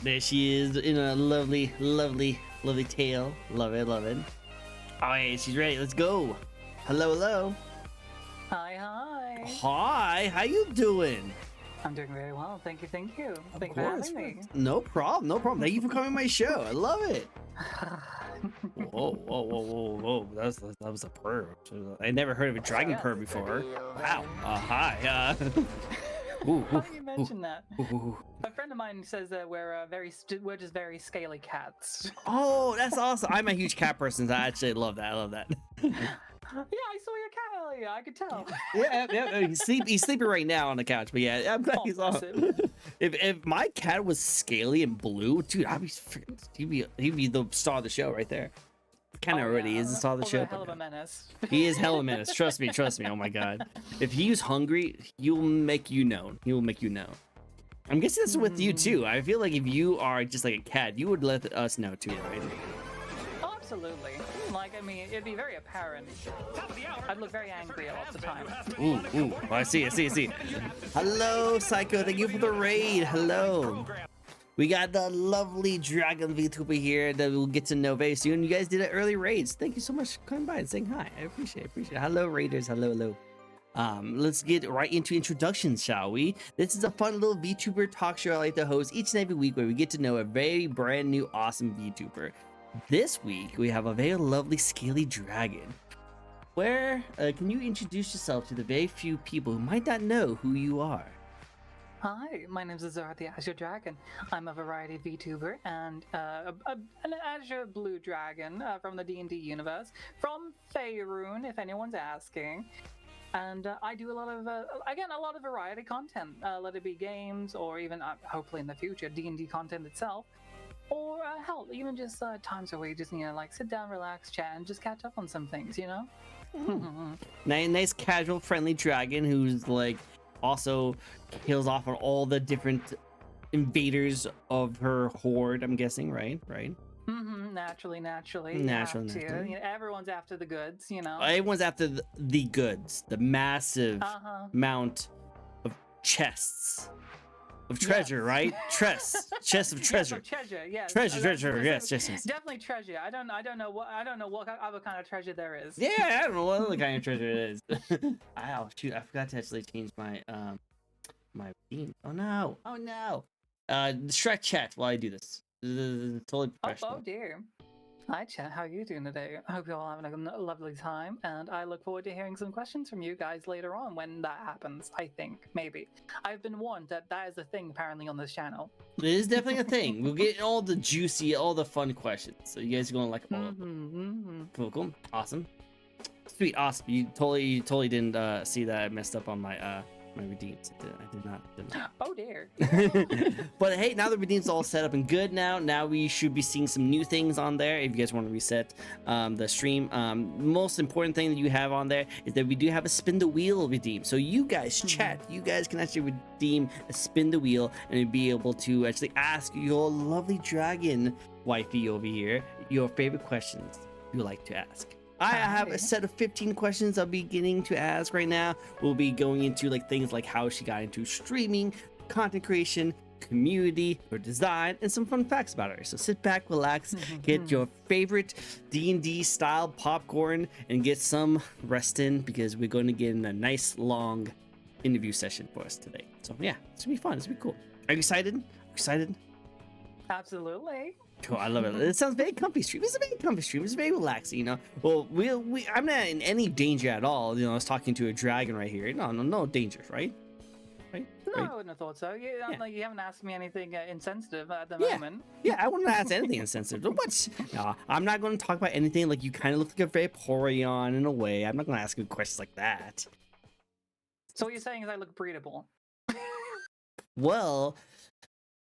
There she is in a lovely, lovely, lovely tail. Love it, love it. All right, she's ready. Let's go. Hello, hello. Hi, hi. Hi, how you doing? I'm doing very well. Thank you, thank you. Of Thank you for course. having me. No problem, no problem. Thank you for coming on my show. I love it. Whoa, whoa, whoa, whoa, whoa. That was a purr. I never heard of a dragon purr before. Wow. Hi. How do you mention that? Ooh. A friend of mine says that we're just very scaly cats. Oh, that's awesome. I'm a huge cat person. So I actually love that. I love that. Yeah, I saw your cat earlier. I could tell. Yeah. He's sleeping right now on the couch. But yeah, I'm glad he's bless on. If my cat was scaly and blue, dude, he'd be the star of the show right there. Kind of already is the star of the show. Hell of a menace. He is hella menace. Trust me. Oh my god. If he's hungry, he'll make you known. He will make you know. I'm guessing that's with you too. I feel like if you are just like a cat, you would let us know too, right? Oh, absolutely. Like, I mean, it'd be very apparent. I'd look very angry all the time. Ooh. Oh, I see. Hello, Psycho. Thank you for the raid. Hello. We got the lovely Dragon VTuber here that we'll get to know very soon. You guys did it early raids. Thank you so much for coming by and saying hi. I appreciate it. Hello, raiders. Hello. Let's get right into introductions, shall we? This is a fun little VTuber talk show I like to host each and every week where we get to know a very brand new, awesome VTuber. This week, we have a very lovely, scaly dragon. Where, can you introduce yourself to the very few people who might not know who you are? Hi, my name is Azura the Azure Dragon. I'm a variety VTuber and an Azure Blue Dragon from the D&D universe, from Faerun, if anyone's asking. And I do a lot of, again, a lot of variety content, let it be games or even, hopefully in the future, D&D content itself. Or hell, even just times where we just, like sit down, relax, chat, and just catch up on some things, you know? Nice, casual, friendly dragon who's like also kills off on all the different invaders of her horde, I'm guessing, right? Naturally. Naturally. Everyone's after the goods, Everyone's after the goods, the massive amount of chests of treasure, right? Chests of treasure. Yes, Treasure, yes. Definitely treasure. I don't know what other kind of treasure there is. Yeah, I don't know what other kind of treasure it is. Oh shoot, I forgot to actually change my my theme. Oh no. Distract chat while I do this. Totally professional. Oh dear. Hi chat, how are you doing today? I hope you're all having a lovely time, and I look forward to hearing some questions from you guys later on when that happens, I think, maybe. I've been warned that is a thing apparently on this channel. It is definitely a thing. We'll get all the juicy, all the fun questions, so you guys are gonna like all of them. Cool. Awesome. Sweet, awesome. You totally didn't see that I messed up on my my redeems. I did not. Oh dear. But hey, now the redeems all set up and good now we should be seeing some new things on there if you guys want to reset the stream. Most important thing that you have on there is that we do have a spin the wheel redeem, so you guys chat, you guys can actually redeem a spin the wheel and be able to actually ask your lovely dragon wifey over here your favorite questions you like to ask. I have a set of 15 questions I'll be beginning to ask right now. We'll be going into like things like how she got into streaming, content creation, community, or design, and some fun facts about her. So sit back, relax, get your favorite D&D style popcorn, and get some rest in because we're going to get in a nice long interview session for us today. So yeah, it's gonna be fun. It's gonna be cool. Are you excited? Absolutely. Cool, I love it. It sounds very comfy stream. It's a very comfy stream. It's very relaxing, you know. Well, I'm not in any danger at all. You know, I was talking to a dragon right here. No danger, right? No, I wouldn't have thought so. You haven't asked me anything insensitive at the moment. Yeah, I wouldn't ask anything insensitive. What? No, I'm not going to talk about anything like you kind of look like a Vaporeon in a way. I'm not going to ask you questions like that. So what you're saying is I look breedable? Well,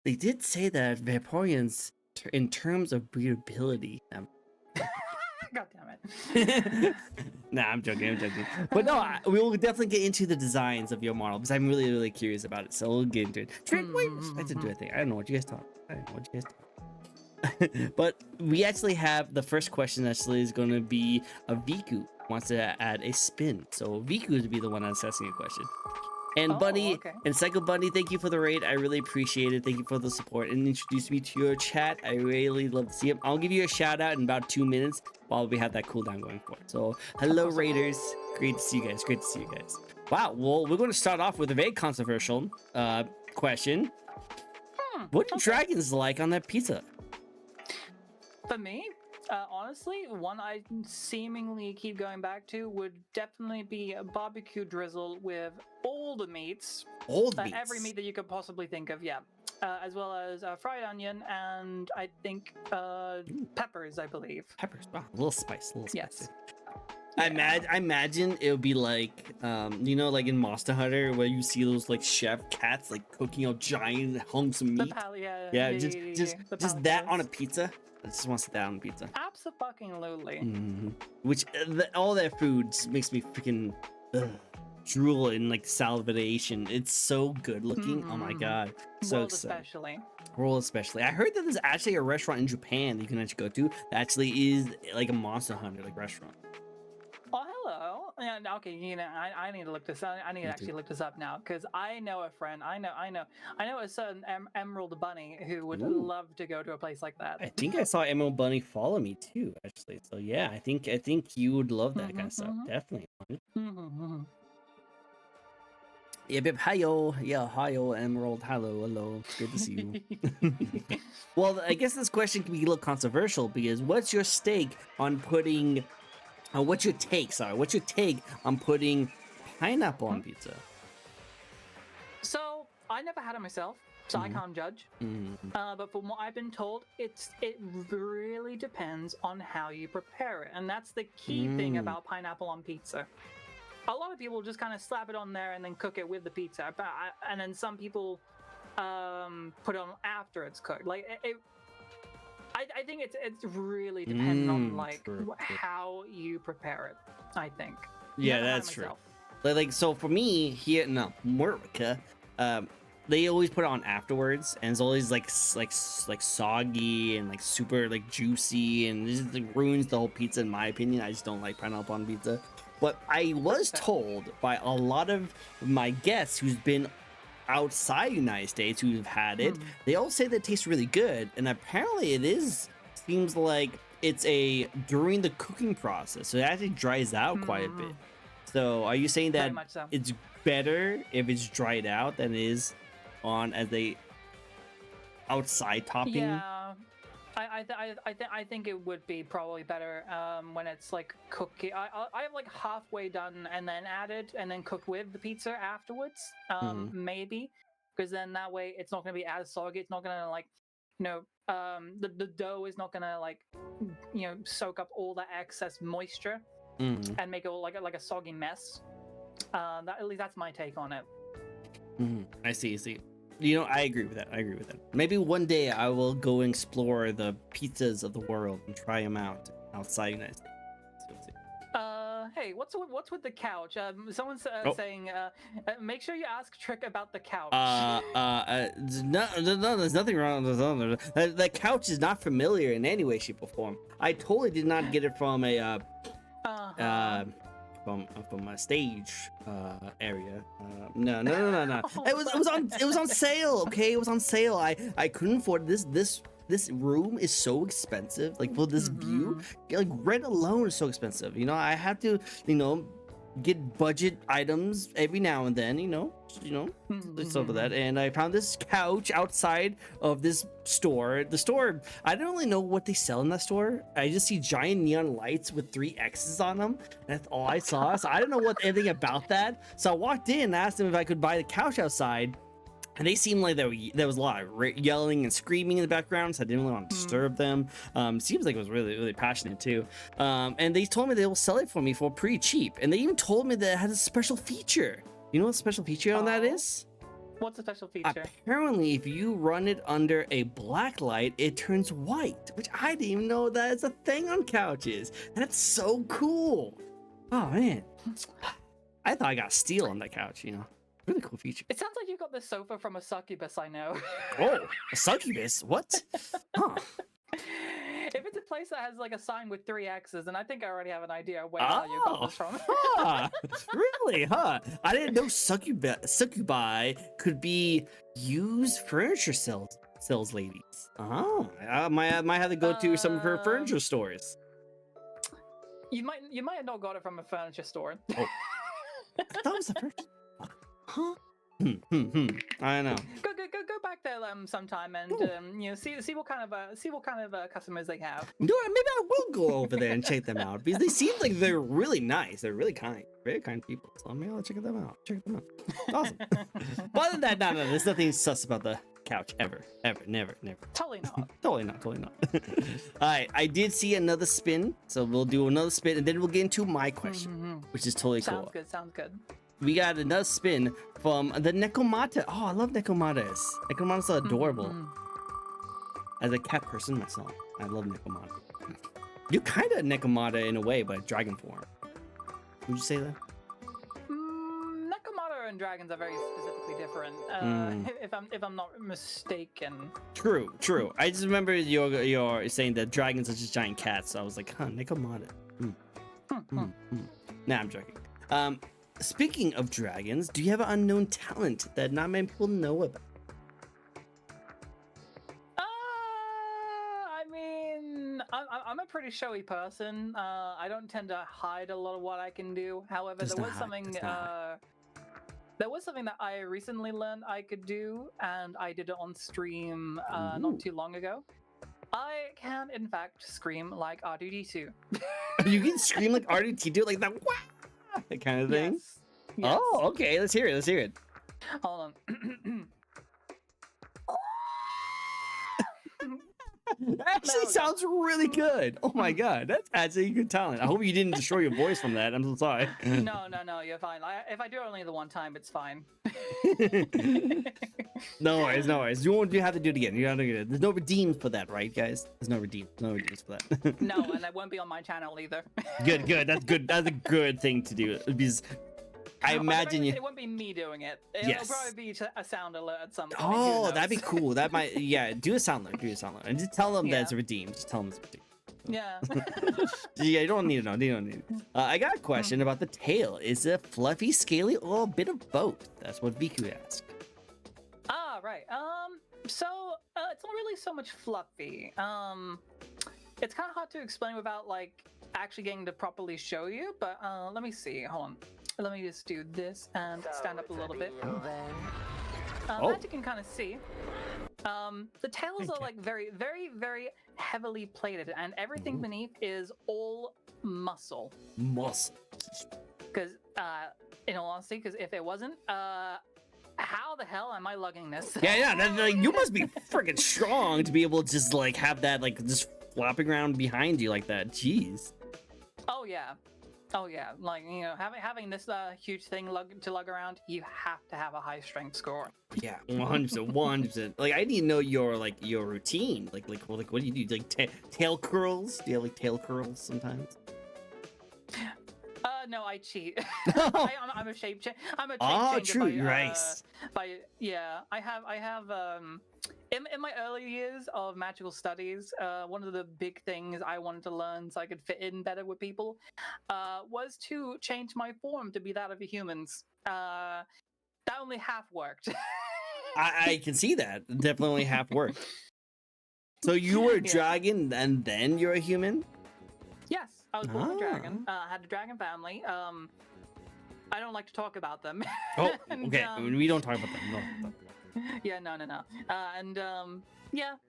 they did say that Vaporeons, in terms of breedability, God damn it. Nah, I'm joking. But no, we will definitely get into the designs of your model because I'm really curious about it. So we'll get into it. Wait, I didn't do a thing. I don't know what you guys thought. But we actually have the first question actually is going to be a Viku wants to add a spin. So Viku to be the one that's asking a question. And Oh, Bunny okay. and Psycho Bunny, thank you for the raid. I really appreciate it. Thank you for the support and introduce me to your chat. I really love to see it. I'll give you a shout out in about 2 minutes while we have that cooldown going for it. So hello Awesome. raiders, great to see you guys. Great to see you guys. Wow. Well, we're going to start off with a very controversial question. What do Okay. dragons like on that pizza? For me, honestly, one I seemingly keep going back to would definitely be a barbecue drizzle with all the meats, Old meats. every meat that you could possibly think of, yeah. As well as fried onion and I think peppers, I believe. Peppers. Wow, a little spice. A little spicy. Yes. I imagine it would be like, you know, like in Monster Hunter where you see those like chef cats like cooking out giant hunks of meat. Just that on a pizza. I just want to sit that on a pizza. Absolutely. Which all their foods makes me freaking drool and like salivation. It's so good looking. Oh my god, so World excited. especially. World especially. I heard that there's actually a restaurant in Japan that you can actually go to that actually is like a Monster Hunter like restaurant. Oh, hello. Yeah, okay, you know, I need to look this up. I need to actually look this up now because I know a friend. I know a certain Emerald Bunny who would love to go to a place like that. I think I saw Emerald Bunny follow me too, actually. So yeah, I think you would love that kind of stuff. Definitely. Yeah, babe, hi-yo. Yeah, hi-yo, Emerald. Hello. It's good to see you. Well, I guess this question can be a little controversial because what's your take on putting pineapple on pizza? So I never had it myself, so I can't judge. But from what I've been told, it really depends on how you prepare it, and that's the key thing about pineapple on pizza. A lot of people just kind of slap it on there and then cook it with the pizza, and then some people put it on after it's cooked. Like I think it's really dependent on like how you prepare it. I think. Yeah, that's true. Like so for me here in America, they always put it on afterwards, and it's always like soggy and like super like juicy, and this just like, ruins the whole pizza in my opinion. I just don't like pineapple on pizza. But I was told by a lot of my guests who's been outside the United States who've had it, they all say that it tastes really good, and apparently seems like it's during the cooking process, so it actually dries out quite a bit. So are you saying that it's better if it's dried out than it is on as a outside topping? Yeah, I think it would be probably better when it's like cooking. I have like halfway done and then added and then cooked with the pizza afterwards. Maybe because then that way it's not going to be as soggy. It's not going to like, you know, the dough is not going to like, you know, soak up all that excess moisture and make it all like a soggy mess. At least that's my take on it. I see. You know, I agree with that. Maybe one day I will go and explore the pizzas of the world and try them out outside the United States. Hey, what's with the couch? Someone's saying, make sure you ask Trick about the couch. No, there's nothing wrong with the couch is not familiar in any way, shape, or form. I totally did not get it from a from a stage area. No. It was on sale. Okay, it was on sale. I couldn't afford this room is so expensive. Like for this view, like rent alone is so expensive. You know, I have to, you know, get budget items every now and then. You know, it's over that. And I found this couch outside of this store. The store, I don't really know what they sell in that store. I just see giant neon lights with 3 X's on them. That's all I saw. So I don't know anything about that. So I walked in and asked them if I could buy the couch outside. And they seemed like there was a lot of yelling and screaming in the background, so I didn't really want to disturb them. Seems like it was really, really passionate too. And they told me they will sell it for me for pretty cheap. And they even told me that it has a special feature. You know what the special feature on that is? What's the special feature? Apparently, if you run it under a black light, it turns white, which I didn't even know that is a thing on couches. That's so cool. Oh, man. I thought I got steel on that couch, you know. Really cool feature. It sounds like you got this sofa from a succubus I know. Oh, a succubus? What? Huh. If it's a place that has like a sign with 3 X's, and I think I already have an idea where you got this from. Huh, really? Huh? I didn't know succubi could be used furniture sales ladies. Oh, I might have to go to some of her furniture stores. You might have not got it from a furniture store. Oh, I thought it was a furniture. Huh? I don't know. Go back there sometime and see what kind of customers they have. You know what? Maybe I will go over there and check them out because they seem like they're really nice. They're really kind people. So maybe I'll check them out. Awesome. But other than that, no, there's nothing sus about the couch ever, never. Totally not. totally not. All right, I did see another spin, so we'll do another spin and then we'll get into my question, which is totally cool. Sounds good. We got another spin from the Nekomata. Oh, I love Nekomatas. Nekomatas are adorable. As a cat person myself, I love Nekomata. You're kind of Nekomata in a way, but dragon form. Would you say that? Nekomata and dragons are very specifically different. If I'm not mistaken. True. I just remember you're saying that dragons are just giant cats. So I was like, huh, Nekomata. Nah, I'm joking. Speaking of dragons, do you have an unknown talent that not many people know about? I mean, I'm a pretty showy person. I don't tend to hide a lot of what I can do. However, there was something that I recently learned I could do, and I did it on stream not too long ago. I can, in fact, scream like R2-D2. You can scream like R2-D2, like that, wah! That kind of thing? Yes. Oh, okay. Let's hear it. Hold on. That actually sounds really good. Oh my god, that's actually good talent. I hope you didn't destroy your voice from that. I'm so sorry. No, you're fine. If I do it only the one time, it's fine. No worries. You won't have to do it again. You have to do it. There's no redeems for that, right, guys? There's no redeems for that. No, and that won't be on my channel either. Good. That's good. That's a good thing to do because I imagine it won't be me doing it. It'll probably be a sound alert at some point. Oh, that'd be cool. That might, do a sound alert. And just tell them that it's redeemed. Just tell them it's redeemed. Yeah. Yeah, you don't need to know. You don't need it. I got a question about the tail. Is it fluffy, scaly, or a bit of both? That's what Viku asked. Ah, right. So it's not really so much fluffy. It's kind of hard to explain without like actually getting to properly show you. But let me see. Hold on. Let me just do this and stand up a little bit. As you can kind of see, the tails are like very, very, very heavily plated, and everything beneath is all muscle. Because, in all honesty, because if it wasn't, how the hell am I lugging this? Yeah. You must be freaking strong to be able to just like have that like just flopping around behind you like that. Jeez. Oh yeah, like having this huge thing to lug around, you have to have a high strength score. Yeah, 100%. Like I need to know your routine. Like what do you do? Like tail curls? Do you have like tail curls sometimes? No, I cheat. I'm a shape changer. I'm a shape changer. True. Right. I have in my early years of magical studies, one of the big things I wanted to learn so I could fit in better with people was to change my form to be that of the humans. That only half worked. I can see that. Definitely only half worked. So you were a dragon and then you're a human? Yes, I was born a dragon. I had a dragon family. I don't like to talk about them. Oh, okay. We don't talk about them. No. Yeah, no.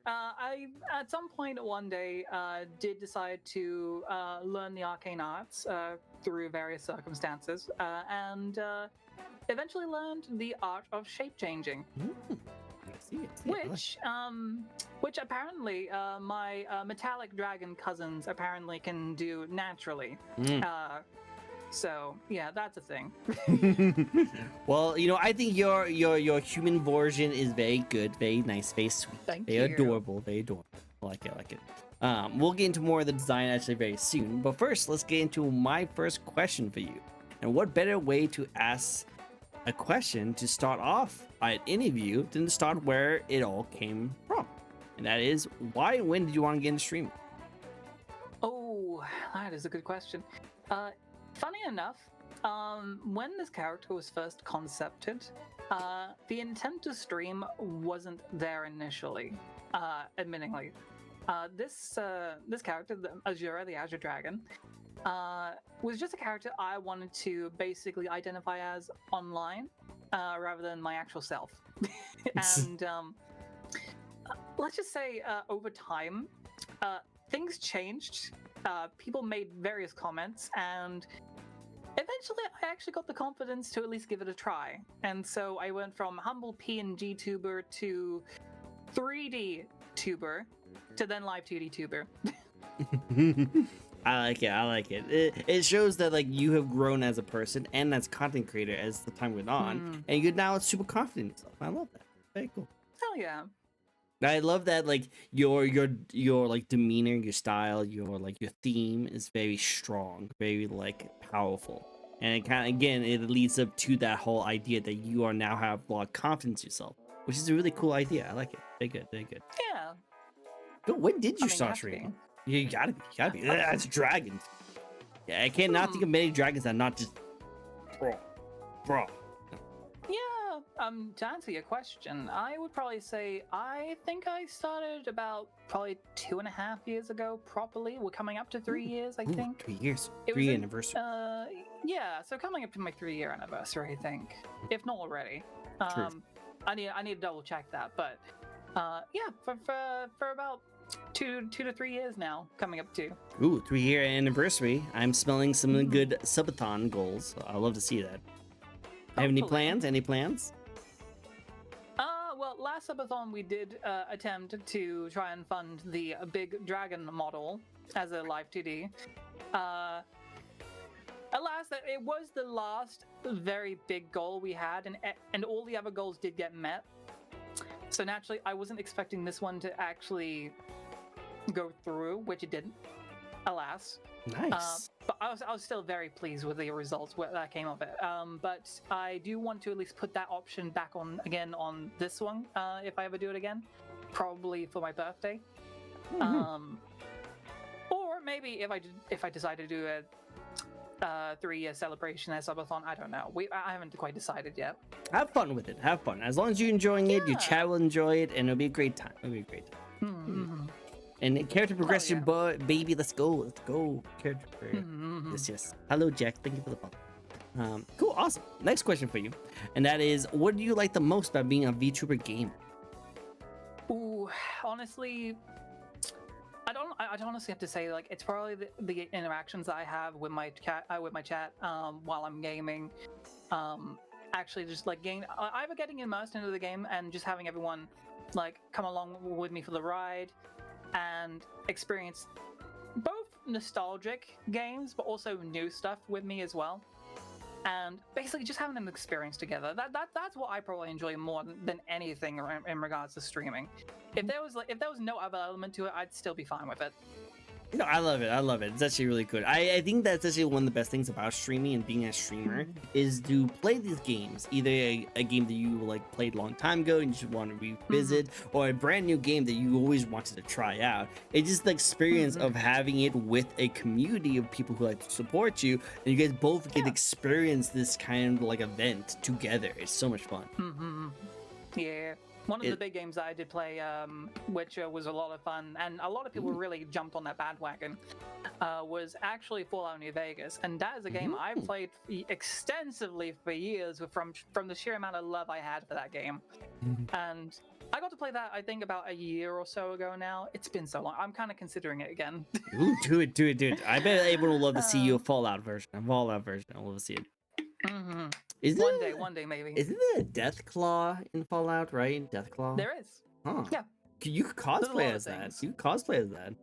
I at some point one day did decide to learn the arcane arts through various circumstances, and eventually learned the art of shape changing. Which apparently my metallic dragon cousins apparently can do naturally. So yeah, that's a thing. Well, I think your human version is very good, very nice, very sweet, very adorable. I like it. We'll get into more of the design actually very soon, but first let's get into my first question for you. And what better way to ask a question to start off an interview than to start where it all came from, and that is why and when did you want to get into streaming? Ooh, that is a good question. Funny enough, when this character was first concepted, the intent to stream wasn't there initially, admittingly. This character, the Azure Dragon, was just a character I wanted to basically identify as online, rather than my actual self. And let's just say, over time, things changed. People made various comments, and eventually I actually got the confidence to at least give it a try. And so I went from humble PNG tuber to 3D tuber to then live 2D tuber. I like it. I like it. It shows that like you have grown as a person and as content creator as the time went on, and you're now super confident in yourself. I love that. Very cool. Hell yeah. I love that like your like demeanor, your style, your theme is very strong, very like powerful, and it kind of again it leads up to that whole idea that you are now have a lot of confidence in yourself, which is a really cool idea. I like it. Very good. Very good. Yeah. But when did you start streaming? You gotta be. That's dragons. Yeah, I cannot think of many dragons that are not just bro. Yeah, to answer your question, I would probably say I think I started about probably 2.5 years ago properly. We're coming up to 3 years, I think. 3 years. It Three was anniversary. Yeah, so coming up to my 3-year anniversary, I think, if not already. True. I need to double check that, but yeah, for about 2 to 3 years now, coming up to. Ooh, 3-year anniversary. I'm smelling some good subathon goals. I love to see that. Have any plans? Any plans? Well, last subathon we did attempt to try and fund the big dragon model as a live 2D. Alas, it was the last very big goal we had, and all the other goals did get met. So naturally, I wasn't expecting this one to actually go through, which it didn't, alas. Nice. But I was still very pleased with the results that came of it. But I do want to at least put that option back on again on this one, if I ever do it again, probably for my birthday. Or maybe if I decide to do a 3-year celebration as subathon, I don't know. I haven't quite decided yet. Have fun with it. Have fun. As long as you're enjoying it, your chat will enjoy it, and it'll be a great time. And character progression, baby, let's go. Character progression. Yes. Hello, Jack. Thank you for the follow. Cool, awesome. Next question for you, and that is, what do you like the most about being a VTuber gamer? Ooh, honestly, I don't honestly have to say, like, it's probably the interactions I have with my chat while I'm gaming. Actually, just like either getting immersed into the game and just having everyone like come along with me for the ride and experience both nostalgic games but also new stuff with me as well, and basically just having an experience together. That's what I probably enjoy more than anything in regards to streaming. If there was no other element to it, I'd still be fine with it. No, I love it. It's actually really good. I think that's actually one of the best things about streaming and being a streamer is to play these games. Either a game that you like played a long time ago and you just want to revisit, or a brand new game that you always wanted to try out. It's just the experience of having it with a community of people who like to support you, and you guys both get to experience this kind of like event together. It's so much fun. Yeah. One of the big games that I did play, which was a lot of fun, and a lot of people really jumped on that bandwagon, was actually Fallout New Vegas. And that is a game I've played extensively for years from the sheer amount of love I had for that game. And I got to play that, I think, about a year or so ago now. It's been so long. I'm kind of considering it again. Ooh, do it. I bet everyone will love to see you a Fallout version. I love to see it. One day maybe. Isn't there a Deathclaw in Fallout, right? Deathclaw? There is. Huh. Yeah. You could cosplay as that. You could cosplay as that.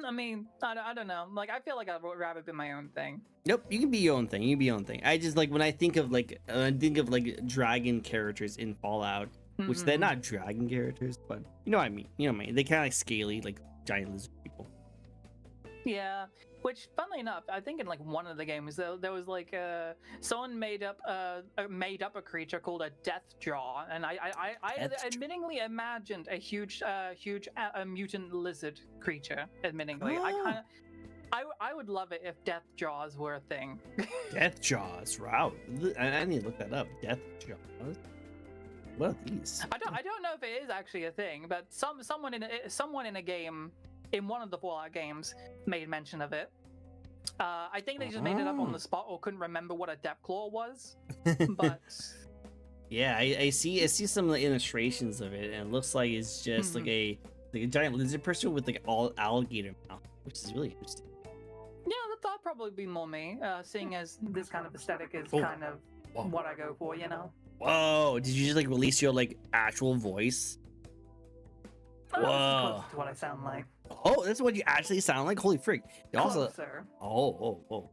I mean, I don't know. Like, I feel like I'd rather be my own thing. Nope, you can be your own thing. I just like when I think of like dragon characters in Fallout, which they're not dragon characters, but you know what I mean. They kind of like scaly, like giant lizard people. Yeah, which funnily enough, I think in like one of the games there was like someone made up a creature called a Death Jaw, and I Death Jaw. admittingly imagined a huge mutant lizard creature. Admittingly, Oh. I would love it if Death Jaws were a thing. Death Jaws. Wow. I need to look that up. Death Jaws. What are these? I don't know if it is actually a thing, but someone in a game, in one of the Fallout games, made mention of it. I think they just made it up on the spot or couldn't remember what a depth claw was. But yeah, I see some of the illustrations of it, and it looks like it's just like a giant lizard person with like all alligator mouth, which is really interesting. yeah, that'd probably be more me, seeing as this kind of aesthetic is kind of what I go for, you know. Whoa! Did you just like release your like actual voice? Whoa! That's what I sound like. Oh, that's what you actually sound like. Holy freak! You also. Closer. Oh.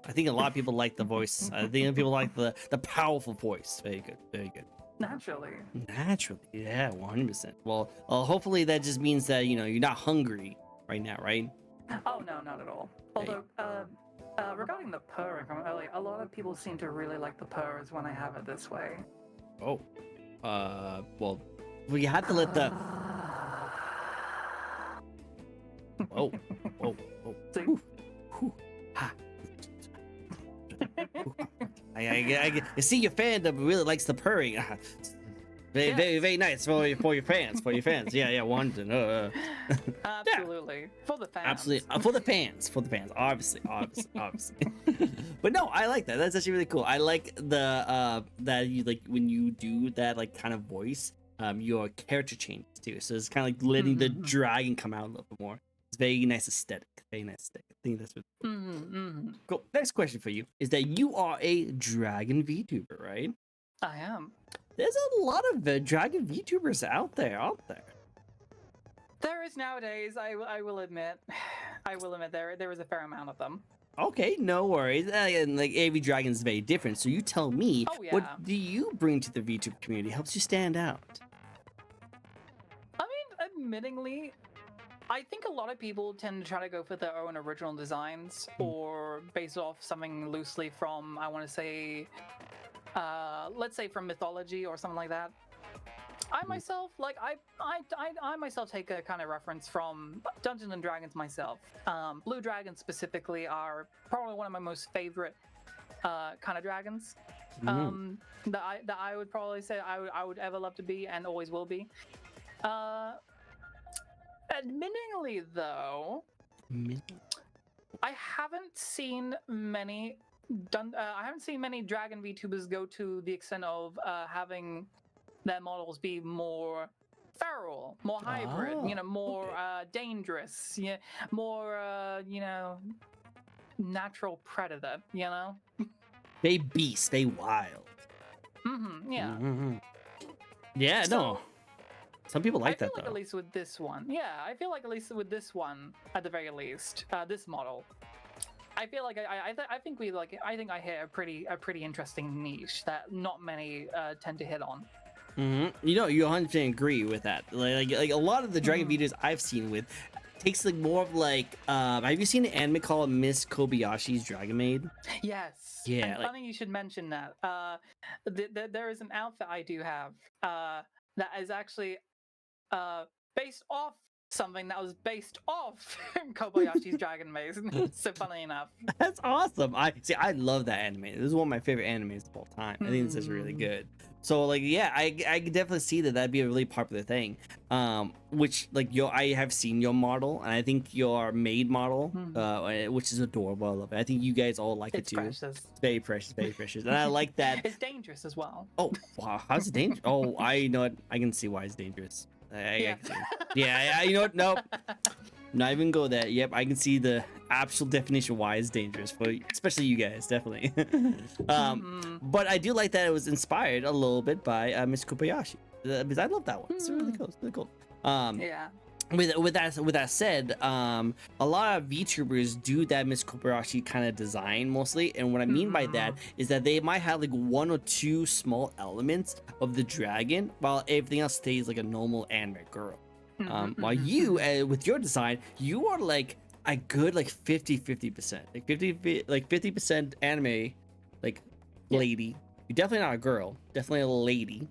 I think a lot of people like the voice. I think people like the powerful voice. Very good. Very good. Naturally. Naturally, yeah, 100%. Well, hopefully that just means that you're not hungry right now, right? Oh no, not at all. Although, regarding the purring from earlier, a lot of people seem to really like the purrs when I have it this way. Oh, well, you have to let the. Whoa. See? Whew. Ha. I see your fandom really likes the purring. Very nice for your fans. Yeah, Washington. Absolutely. For the fans. Absolutely. For the fans. Obviously. But no, I like that. That's actually really cool. I like the that you like when you do that like kind of voice, your character changes too. So it's kind of like letting the dragon come out a little bit more. It's very nice aesthetic. I think that's what. Cool. Next question for you is that you are a dragon VTuber, right? I am. There's a lot of dragon VTubers out there, aren't there? There is nowadays. I will admit. I will admit there is a fair amount of them. Okay, no worries. And like every dragon is very different. So you tell me, what do you bring to the VTuber community? Helps you stand out? I mean, admittingly, I think a lot of people tend to try to go for their own original designs or base off something loosely from, I want to say, let's say from mythology or something like that. I myself, like, I myself take a kind of reference from Dungeons and Dragons myself. Blue dragons specifically are probably one of my most favorite kind of dragons. That I would probably say I would ever love to be and always will be. Admittingly, though, I haven't seen many dragon VTubers go to the extent of having their models be more feral, more hybrid, more dangerous, more natural predator, They beast, they wild. Yeah. Yeah, no. Some people like that, I feel like at least with this one. Yeah, I feel like at least with this one, at the very least, this model. I feel like I think I hit a pretty interesting niche that not many tend to hit on. You 100% agree with that. Like a lot of the dragon videos I've seen with takes like more of like have you seen the anime called Miss Kobayashi's Dragon Maid? Yes. Yeah. And funny you should mention that. There is an outfit I do have that is actually based off something that was based off Kobayashi's Dragon Maid. So funny enough. That's awesome. I love that anime. This is one of my favorite animes of all time. I think this is really good. So like, yeah, I can definitely see that'd be a really popular thing. Which like I have seen your model, and I think your maid model, which is adorable. I love it. I think you guys all like it too. Precious. It's very precious, and I like that. It's dangerous as well. Oh wow, how's it dangerous? Oh, I know it. I can see why it's dangerous. Yeah, you know what? Nope. Not even go there. Yep, I can see the actual definition why it's dangerous for especially you guys, definitely. But I do like that it was inspired a little bit by Miss Kobayashi, because I love that one. It's really cool. It's really cool. Yeah. With that said, a lot of VTubers do that Miss Kobayashi kind of design mostly, and what I mean by that is that they might have like one or two small elements of the dragon, while everything else stays like a normal anime girl. While you, with your design, you are like a good like 50%. Like 50% anime, like lady. You're definitely not a girl. Definitely a lady.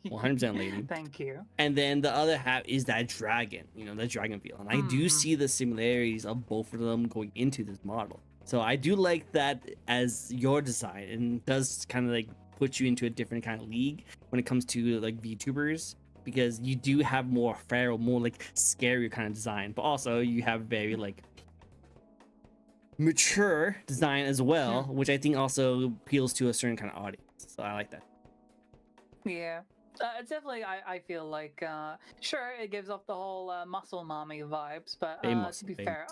100% lady. Thank you. And then the other half is that dragon, that dragon feel. And I do see the similarities of both of them going into this model. So I do like that as your design, and does kind of like put you into a different kind of league when it comes to like VTubers, because you do have more feral, more like scarier kind of design, but also you have very like mature design as well, which I think also appeals to a certain kind of audience. So I like that. Yeah. It's definitely, I feel like, sure, it gives off the whole muscle mommy vibes, but to be fair,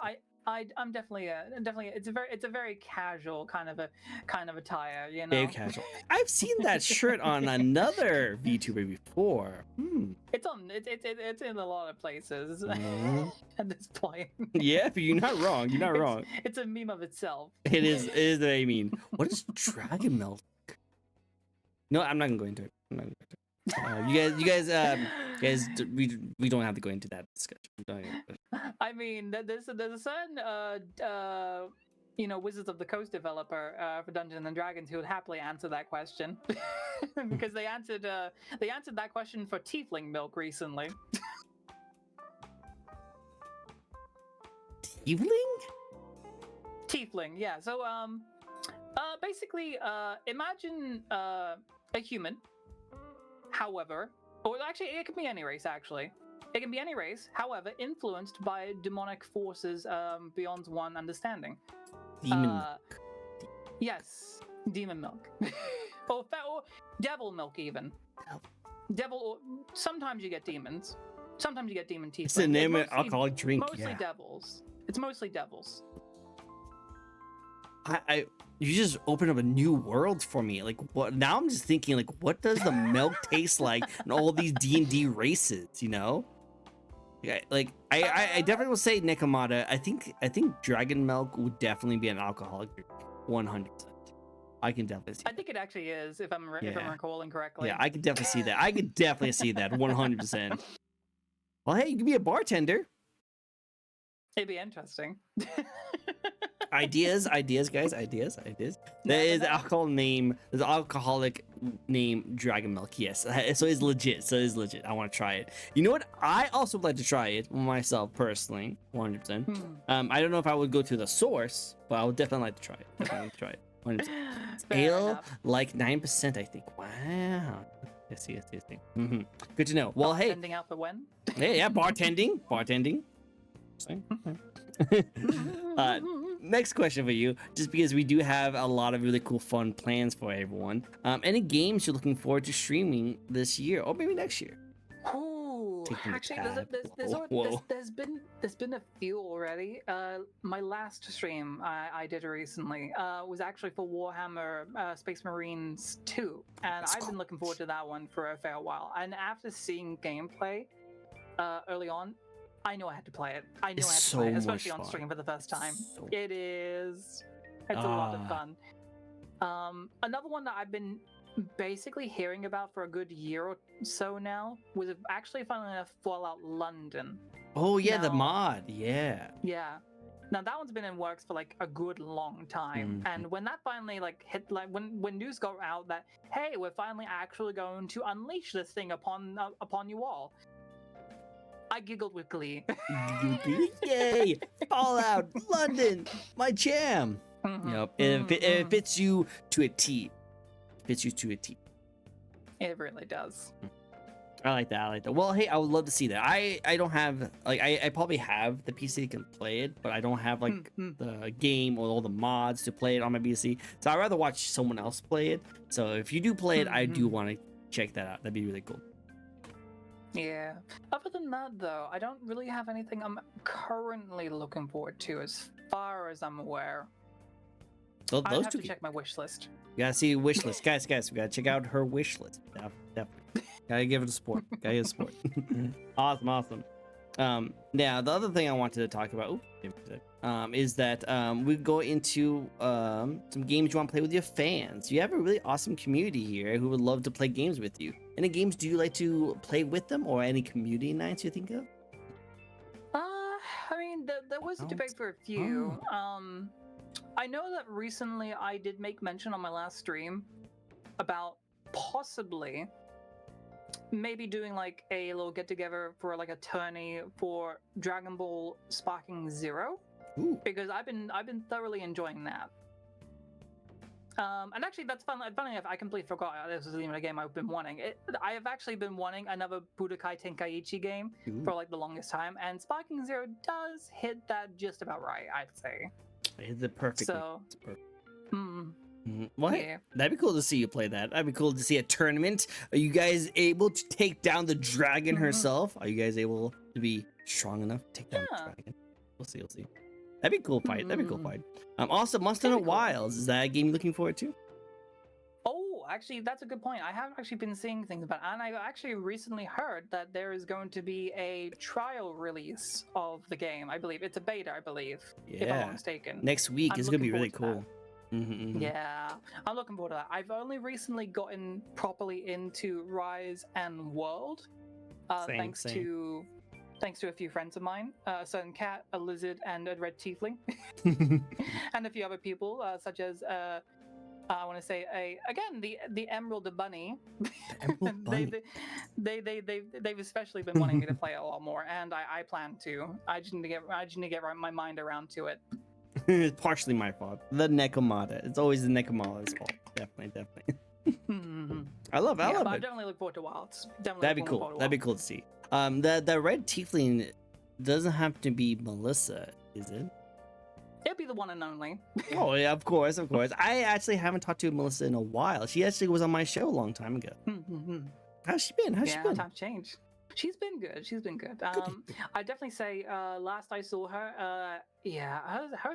I'm definitely it's a very casual kind of attire, you know. Very casual. I've seen that shirt on another VTuber before. It's in a lot of places at this point. Yeah, but you're not wrong. You're not wrong. It's a meme of itself. It is what I mean. What is dragon milk? No, I'm not gonna go into it. I'm not gonna go into it. You guys, we don't have to go into that discussion. I mean, there's a certain Wizards of the Coast developer for Dungeons and Dragons who would happily answer that question because they answered that question for tiefling milk recently. Tiefling, yeah. So basically, imagine a human. However, or actually, it can be any race. Actually, it can be any race. However, influenced by demonic forces beyond one understanding. Demon milk. Yes, demon milk, or devil milk even. Devil. Or sometimes you get demons. Sometimes you get demon teeth. It's the name of alcoholic drink. Mostly devils. It's mostly devils. You just opened up a new world for me. Like, what? Now I'm just thinking, like, what does the milk taste like in all these D&D races? You know, like I definitely will say Nekomata. I think dragon milk would definitely be an alcoholic drink, 100%. I can definitely see. I think it actually is, if I'm recalling correctly. Yeah, I can definitely see that. I could definitely see that, 100%. Well, hey, you can be a bartender. It'd be interesting. Ideas, guys, ideas. There is alcoholic name dragon milk. Yes, so it's legit. I want to try it. You know what? I also would like to try it myself personally, 100%. I don't know if I would go to the source, but I would definitely like to try it. 100%. Ale like 9%, I think. Wow. Yes. Good to know. Well, hey. Bartending out for when? Yeah, bartending. Next question for you, just because we do have a lot of really cool fun plans for everyone. Any games you're looking forward to streaming this year or maybe next year? Ooh, actually, there's been a few already. My last stream I did recently was actually for Warhammer Space Marines 2, and I've been looking forward to that one for a fair while. And after seeing gameplay early on, I knew I had to play it. I knew I had to play it, especially on stream for the first time. It's a lot of fun. Another one that I've been basically hearing about for a good year or so now was actually, funnily enough, Fallout London. Oh yeah, the mod. Yeah. Now that one's been in works for like a good long time, and when that finally like hit, like when news got out that hey, we're finally actually going to unleash this thing upon you all, I giggled with glee. Yay! Fallout London, my jam. Yep. It fits you to a T. It really does. I like that. Well, hey, I would love to see that. I don't have like I probably have the PC that can play it, but I don't have like the game or all the mods to play it on my PC. So I'd rather watch someone else play it. So if you do play it, I do want to check that out. That'd be really cool. Yeah. Other than that, though, I don't really have anything I'm currently looking forward to, as far as I'm aware. I have to check my wish list. You gotta see wish list, guys. We gotta check out her wish list. Definitely. Gotta give it a support. Awesome. Now the other thing I wanted to talk about is that we go into some games you want to play with your fans. You have a really awesome community here who would love to play games with you. Any games do you like to play with them, or any community nights you think of? I mean, there was a Oh. debate for a few. I know that recently I did make mention on my last stream about possibly maybe doing like a little get together for like a tourney for Dragon Ball Sparking Zero, Ooh. because I've been thoroughly enjoying that. And actually, that's fun. Funny enough, I completely forgot this was even a game I've been wanting. I have actually been wanting another Budokai Tenkaichi game Ooh. for like the longest time, and Sparking Zero does hit that just about right, I'd say. It's the perfect. So, It's perfect. yeah. That'd be cool to see you play that. That'd be cool to see a tournament. Are you guys able to take down the dragon herself? Are you guys able to be strong enough to take down the dragon? We'll see. We'll see. That'd be a cool fight. That'd be a cool fight. Also, Monster Hunter Wilds. Is that a game you're looking forward to? Oh, actually, that's a good point. I have actually been seeing things about it, and I actually recently heard that there is going to be a trial release of the game. I believe it's a beta, I believe, if I'm not mistaken. Next week is gonna be really cool. Yeah, I'm looking forward to that. I've only recently gotten properly into Rise and World, thanks to a few friends of mine, a certain cat, a lizard, and a red tiefling, and a few other people, such as I want to say the Emerald Bunny. Emerald Bunny. They've especially been wanting me to play a lot more, and I plan to. I just need to get my mind around to it. It's partially my fault. The Nekomata. It's always the Nekomata's fault. Definitely. I love it. But I definitely look forward to Wilds. That'd be cool. That'd be cool to see. The red tiefling doesn't have to be Melissa, is it? It'll be the one and only. Oh yeah, of course. I actually haven't talked to Melissa in a while. She actually was on my show a long time ago. How's she been? How's she been? Times change. She's been good. I definitely say last I saw her, her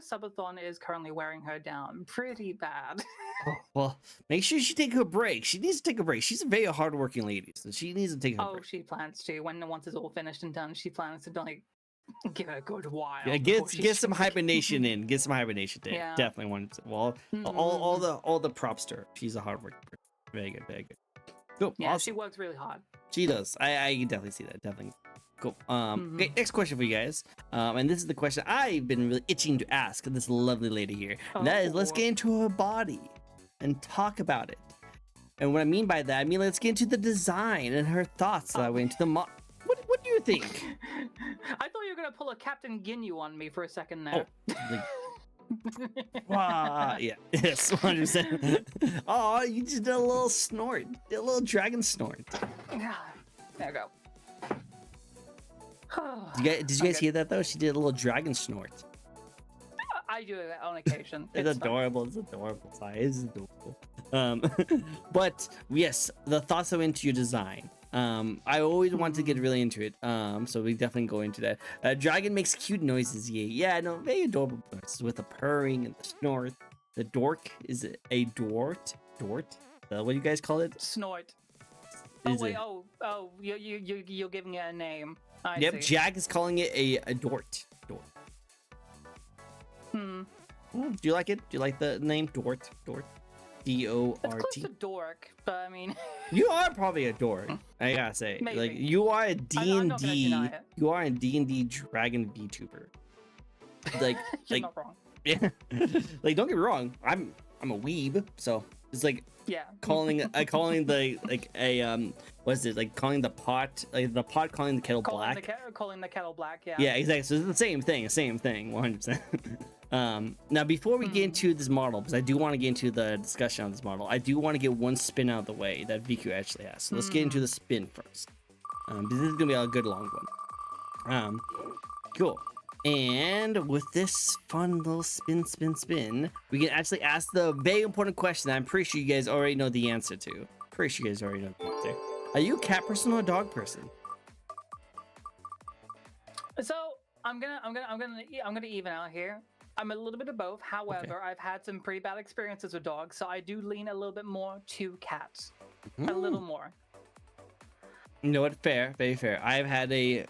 subathon is currently wearing her down pretty bad. Well, make sure she take a break. She needs to take a break. She's a very hardworking lady, so she needs to take a break. Oh, she plans to. Once it's all finished and done, she plans to like give it a good while. Yeah, get some hibernation in. Get some hibernation in. Yeah. Definitely want to. Well, all the props to her. She's a hardworking person. Very good. Cool. Yeah, awesome. She works really hard. She does. I can definitely see that. Definitely. Cool. Okay, next question for you guys. And this is the question I've been really itching to ask this lovely lady here. And that is, let's get into her body and talk about it. And what I mean by that, I mean let's get into the design and her thoughts that went into the What do you think? I thought you were gonna pull a Captain Ginyu on me for a second there. Wow, yeah, yes, 100%. Oh, you just did a little snort, a little dragon snort. Yeah, there we go. Did you guys hear that though? She did a little dragon snort. I do it on occasion. It's adorable. It's adorable. It's adorable. But yes, the thoughts that went into your design. I always want to get really into it. So we definitely go into that. Dragon makes cute noises. Yeah, no, very adorable noises with the purring and the snort. The dork is it a dort? What do you guys call it? Snort. You're giving it a name. I see. Jack is calling it a dort. Do you like it? Do you like the name dort? Dort. D-O-R-T. It's close to dork, but I mean, you are probably a dork. I gotta say, maybe. Like you are a D&D. You are a D&D dragon Vtuber. Like, you're not wrong. Yeah. Like, don't get me wrong. I'm a weeb, so it's like calling the like a what's it like calling the pot calling the kettle black. Calling the kettle black. Yeah. Yeah, exactly. So it's the same thing. 100%. Now, before we get into this model, because I do want to get into the discussion on this model, I do want to get one spin out of the way that VQ actually has. So let's get into the spin first. This is gonna be a good long one. Cool. And with this fun little spin, we can actually ask the very important question that I'm pretty sure you guys already know the answer to. Are you a cat person or a dog person? So I'm gonna even out here. I'm a little bit of both. However, I've had some pretty bad experiences with dogs, so I do lean a little bit more to cats. A little more. You know what? Fair, very fair. I've had a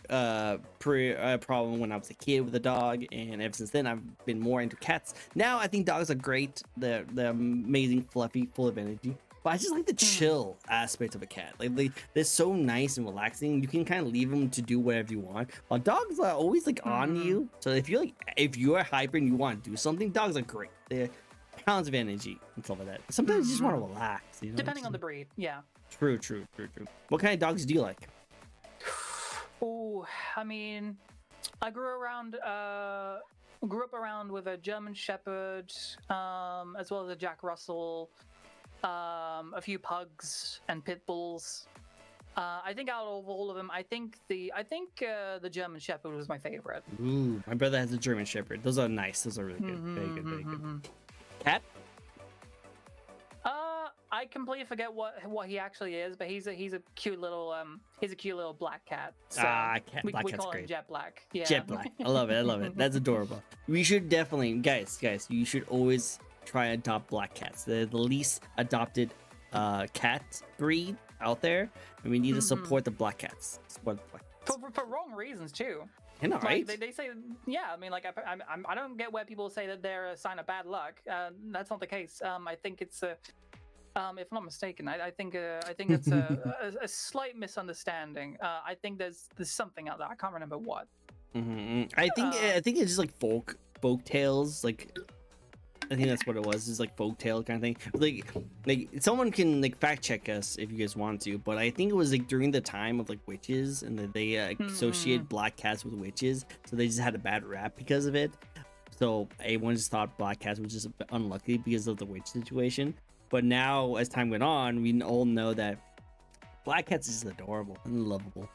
problem when I was a kid with a dog, and ever since then I've been more into cats. Now I think dogs are great. They're amazing, fluffy, full of energy. but I just like the chill aspect of a cat. Like they're so nice and relaxing. You can kind of leave them to do whatever you want. While dogs are always like on you. So if you are hyper and you want to do something, dogs are great. They're pounds of energy and stuff like that. Sometimes you just want to relax. You know? Depending on the breed, yeah. True. What kind of dogs do you like? Oh, I mean, I grew up around with a German Shepherd, as well as a Jack Russell, a few pugs and pit bulls. I think out of all of them, I think the German Shepherd was my favorite. Ooh, my brother has a German Shepherd. Those are nice. Those are really good. Very good. Very good. Cat? I completely forget what he actually is, but he's a cute little black cat. So Black we Cat's call him great. Jet Black. Yeah. Jet Black. I love it. That's adorable. We should definitely, guys, you should always try and adopt black cats. They're the least adopted cat breed out there, and we need to support the black cats. Support the black cats. For wrong reasons too. I know, right? Like, they say, yeah. I mean, like I don't get where people say that they're a sign of bad luck. That's not the case. I think it's a if I'm not mistaken, I think it's a slight misunderstanding. I think there's something out there. I can't remember what. I think it's just like folk tales. Like I think that's what it was. It's like folk tale kind of thing. Like someone can like fact check us if you guys want to. But I think it was like during the time of like witches, and that they associated black cats with witches, so they just had a bad rap because of it. So everyone just thought black cats was just unlucky because of the witch situation. But now, as time went on, we all know that black cats is just adorable and lovable.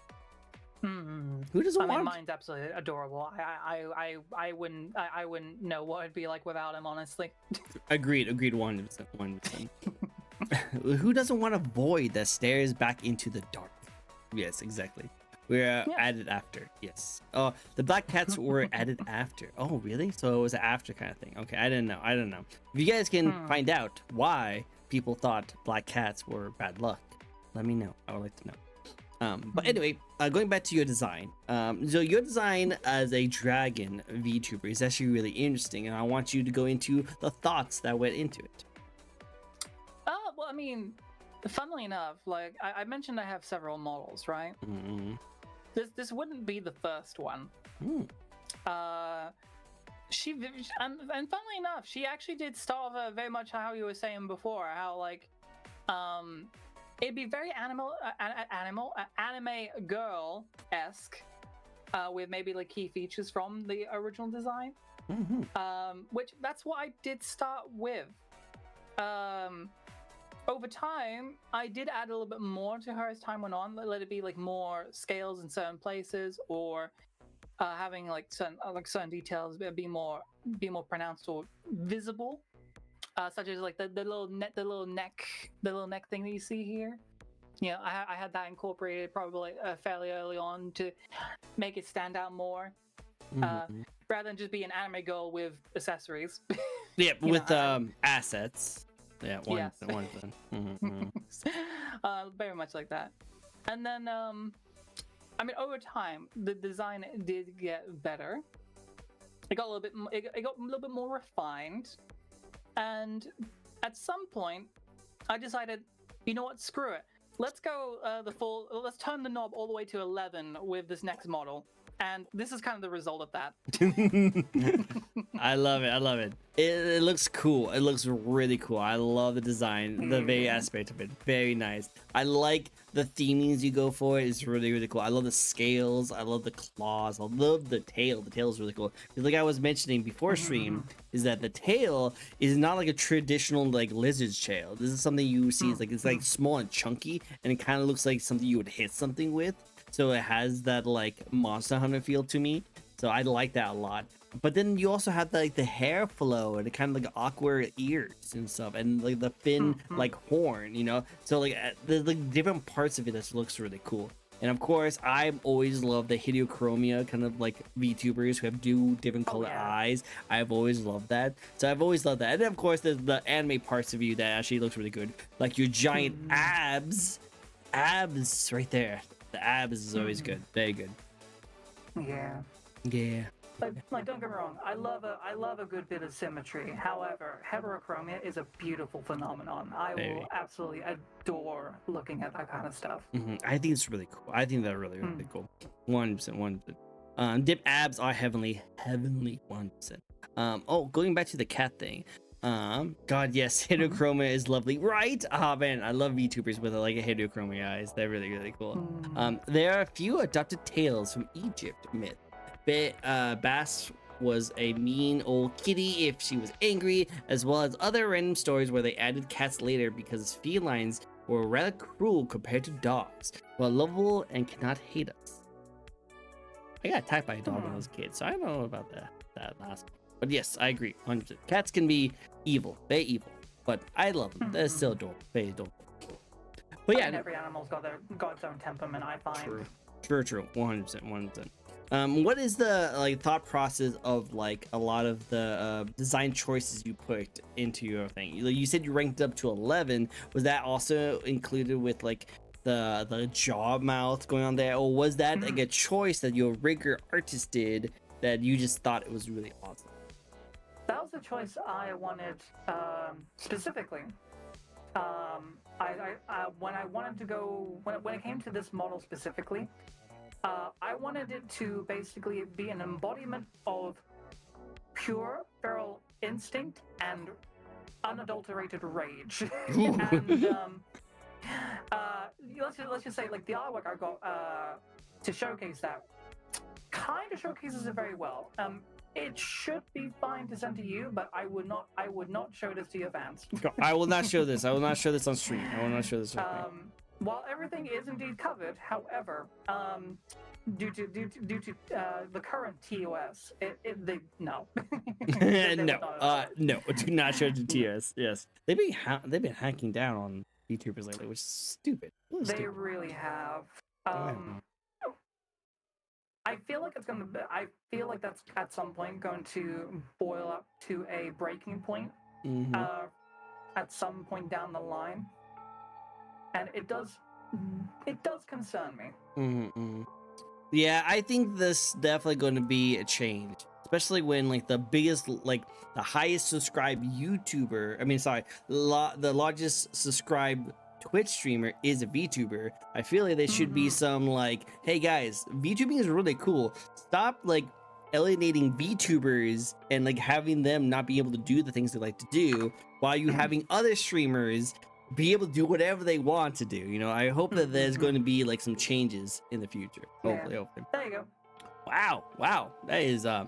Who doesn't want? I mean, mine's absolutely adorable. I wouldn't know what it'd be like without him, honestly. Agreed. 100%. Who doesn't want a void that stares back into the dark? Yes, exactly. We're added after. Yes. Oh, the black cats were added after. Oh, really? So it was an after kind of thing. Okay, I didn't know. If you guys can find out why people thought black cats were bad luck, let me know. I would like to know. But anyway, going back to your design. So your design as a dragon VTuber is actually really interesting, and I want you to go into the thoughts that went into it. Well, I mean, funnily enough, like I mentioned, I have several models, right? This wouldn't be the first one. She and funnily enough, she actually did start off very much how you were saying before, how like it'd be very anime girl-esque, with maybe like key features from the original design. Which that's what I did start with. Over time, I did add a little bit more to her as time went on. Let it be like more scales in certain places, or having like certain details be more pronounced or visible, such as like the little neck thing that you see here. You know, I had that incorporated probably fairly early on to make it stand out more, rather than just be an anime girl with accessories. Yeah, with assets. Yeah, one. Very much like that. And then, I mean, over time, the design did get better. It got a little bit more refined. And at some point, I decided, you know what? Screw it. Let's go let's turn the knob all the way to 11 with this next model. And this is kind of the result of that. I love it. It looks cool. It looks really cool. I love the design, the very aspect of it. Very nice. I like the themings you go for. It's really, really cool. I love the scales. I love the claws. I love the tail. The tail is really cool. Because like I was mentioning before stream, is that the tail is not like a traditional like lizard's tail. This is something you see. It's like small and chunky, and it kind of looks like something you would hit something with. So it has that like Monster Hunter feel to me. So I like that a lot. But then you also have the, like the hair flow and the kind of like awkward ears and stuff, and like the fin like horn, you know. So like the like different parts of it that looks really cool. And of course, I've always loved the Hideo kind of like VTubers who have different color eyes. I've always loved that. So I've always loved that. And then of course, there's the anime parts of you that actually looks really good, like your giant abs right there. The abs is always good. Very good. Yeah. Like, don't get me wrong, I love a good bit of symmetry. However, heterochromia is a beautiful phenomenon. I will absolutely adore looking at that kind of stuff. I think it's really cool. I think they're really, really cool. 100%. Dip abs are heavenly 100%. Oh, going back to the cat thing. God, yes, heterochromia is lovely, right? Ah, man, I love VTubers with like a heterochromia eyes. They're really, really cool. There are a few adopted tales from Egypt myth. Bass was a mean old kitty if she was angry, as well as other random stories where they added cats later because felines were rather cruel compared to dogs, but lovable and cannot hate us. I got attacked by a dog when I was a kid, so I don't know about that last one. But yes, I agree. 100%. Cats can be evil, very evil, but I love them. They're still adorable, very adorable. But yeah, every animal's got its own temperament. I find. True. 100%. What is the like thought process of like a lot of the design choices you put into your thing? You said you ranked up to 11. Was that also included with like the jaw mouth going on there, or was that like a choice that your rigger artist did that you just thought it was really awesome? That was the choice I wanted specifically. When I wanted to go when it came to this model specifically. I wanted it to basically be an embodiment of pure feral instinct and unadulterated rage. And let's just say, like, the artwork I got to showcase that kind of showcases it very well. It should be fine to send to you, but I would not show this to your fans. I will not show this. I will not show this on stream. While everything is indeed covered, however, due to the current TOS, no. No, do not show to TOS. Yes, they've been hacking down on VTubers lately, which is stupid. They really have. I feel like that's at some point going to boil up to a breaking point. At some point down the line. And it does concern me. Yeah, I think this definitely going to be a change, especially when like the highest subscribed YouTuber, the largest subscribed Twitch streamer is a VTuber. I feel like there should be some like, hey guys, VTubing is really cool. Stop like alienating VTubers and like having them not be able to do the things they like to do, while you having other streamers be able to do whatever they want to do. You know, I hope that there's going to be like some changes in the future. Hopefully. There you go. Wow. That is Oh,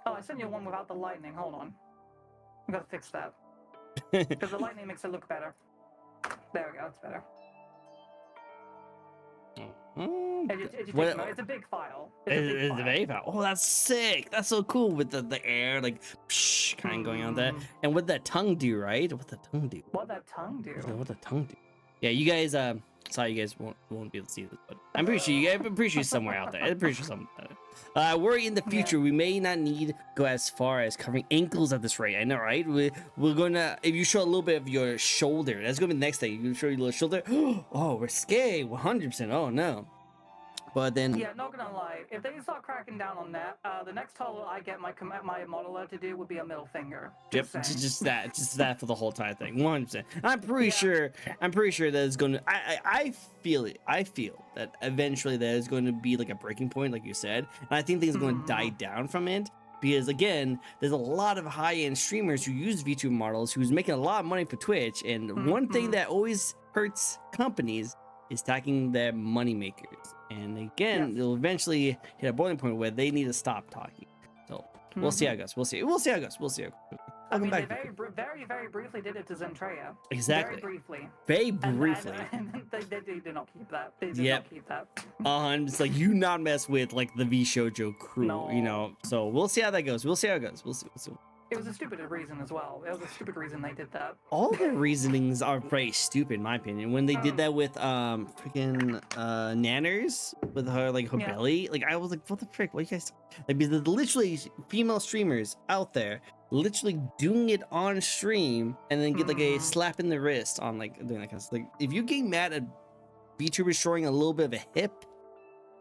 I sent you one without the lightning. Hold on. I gotta fix that. Because the lightning makes it look better. There we go, it's better. It's a big file. It's a big file. Oh, that's sick. That's so cool with the air like kind of going on there. And what that tongue do, right? What the tongue do? What that tongue do? Yeah, you guys sorry you guys won't be able to see this, but I'm pretty sure somewhere out there. I'm pretty sure somewhere out there. Worry in the future, we may not need to go as far as covering ankles at this rate. I know, right? We're gonna, if you show a little bit of your shoulder, that's gonna be the next thing. You show your little shoulder. Oh, risque, 100%. Oh no. But then, yeah, not gonna lie, if they start cracking down on that, the next total I get my modeler to do would be a middle finger. Just that for the whole entire thing, 100%. I'm pretty sure that it's gonna. I feel that eventually there's going to be like a breaking point, like you said, and I think things are going to die down from it. Because again, there's a lot of high-end streamers who use VTuber models who's making a lot of money for Twitch, and one thing that always hurts companies is tackling their money makers. And again, they'll eventually hit a boiling point where they need to stop talking. So we'll see how it goes. We'll see how it goes. I mean, they very briefly did it to Zentreya. Exactly. Very briefly. And they did not keep that. They did not keep that. It's like, you not mess with like the V Shoujo crew, you know. So we'll see how that goes. We'll see. It was a stupid reason as well. It was a stupid reason they did that. All the reasonings are pretty stupid, in my opinion. When they did that with freaking Nanners with her belly, like I was like, what the frick? What you guys like? Because there's literally female streamers out there literally doing it on stream and then get like a slap in the wrist on like doing that kind of stuff. Like, if you get mad at VTubers showing a little bit of a hip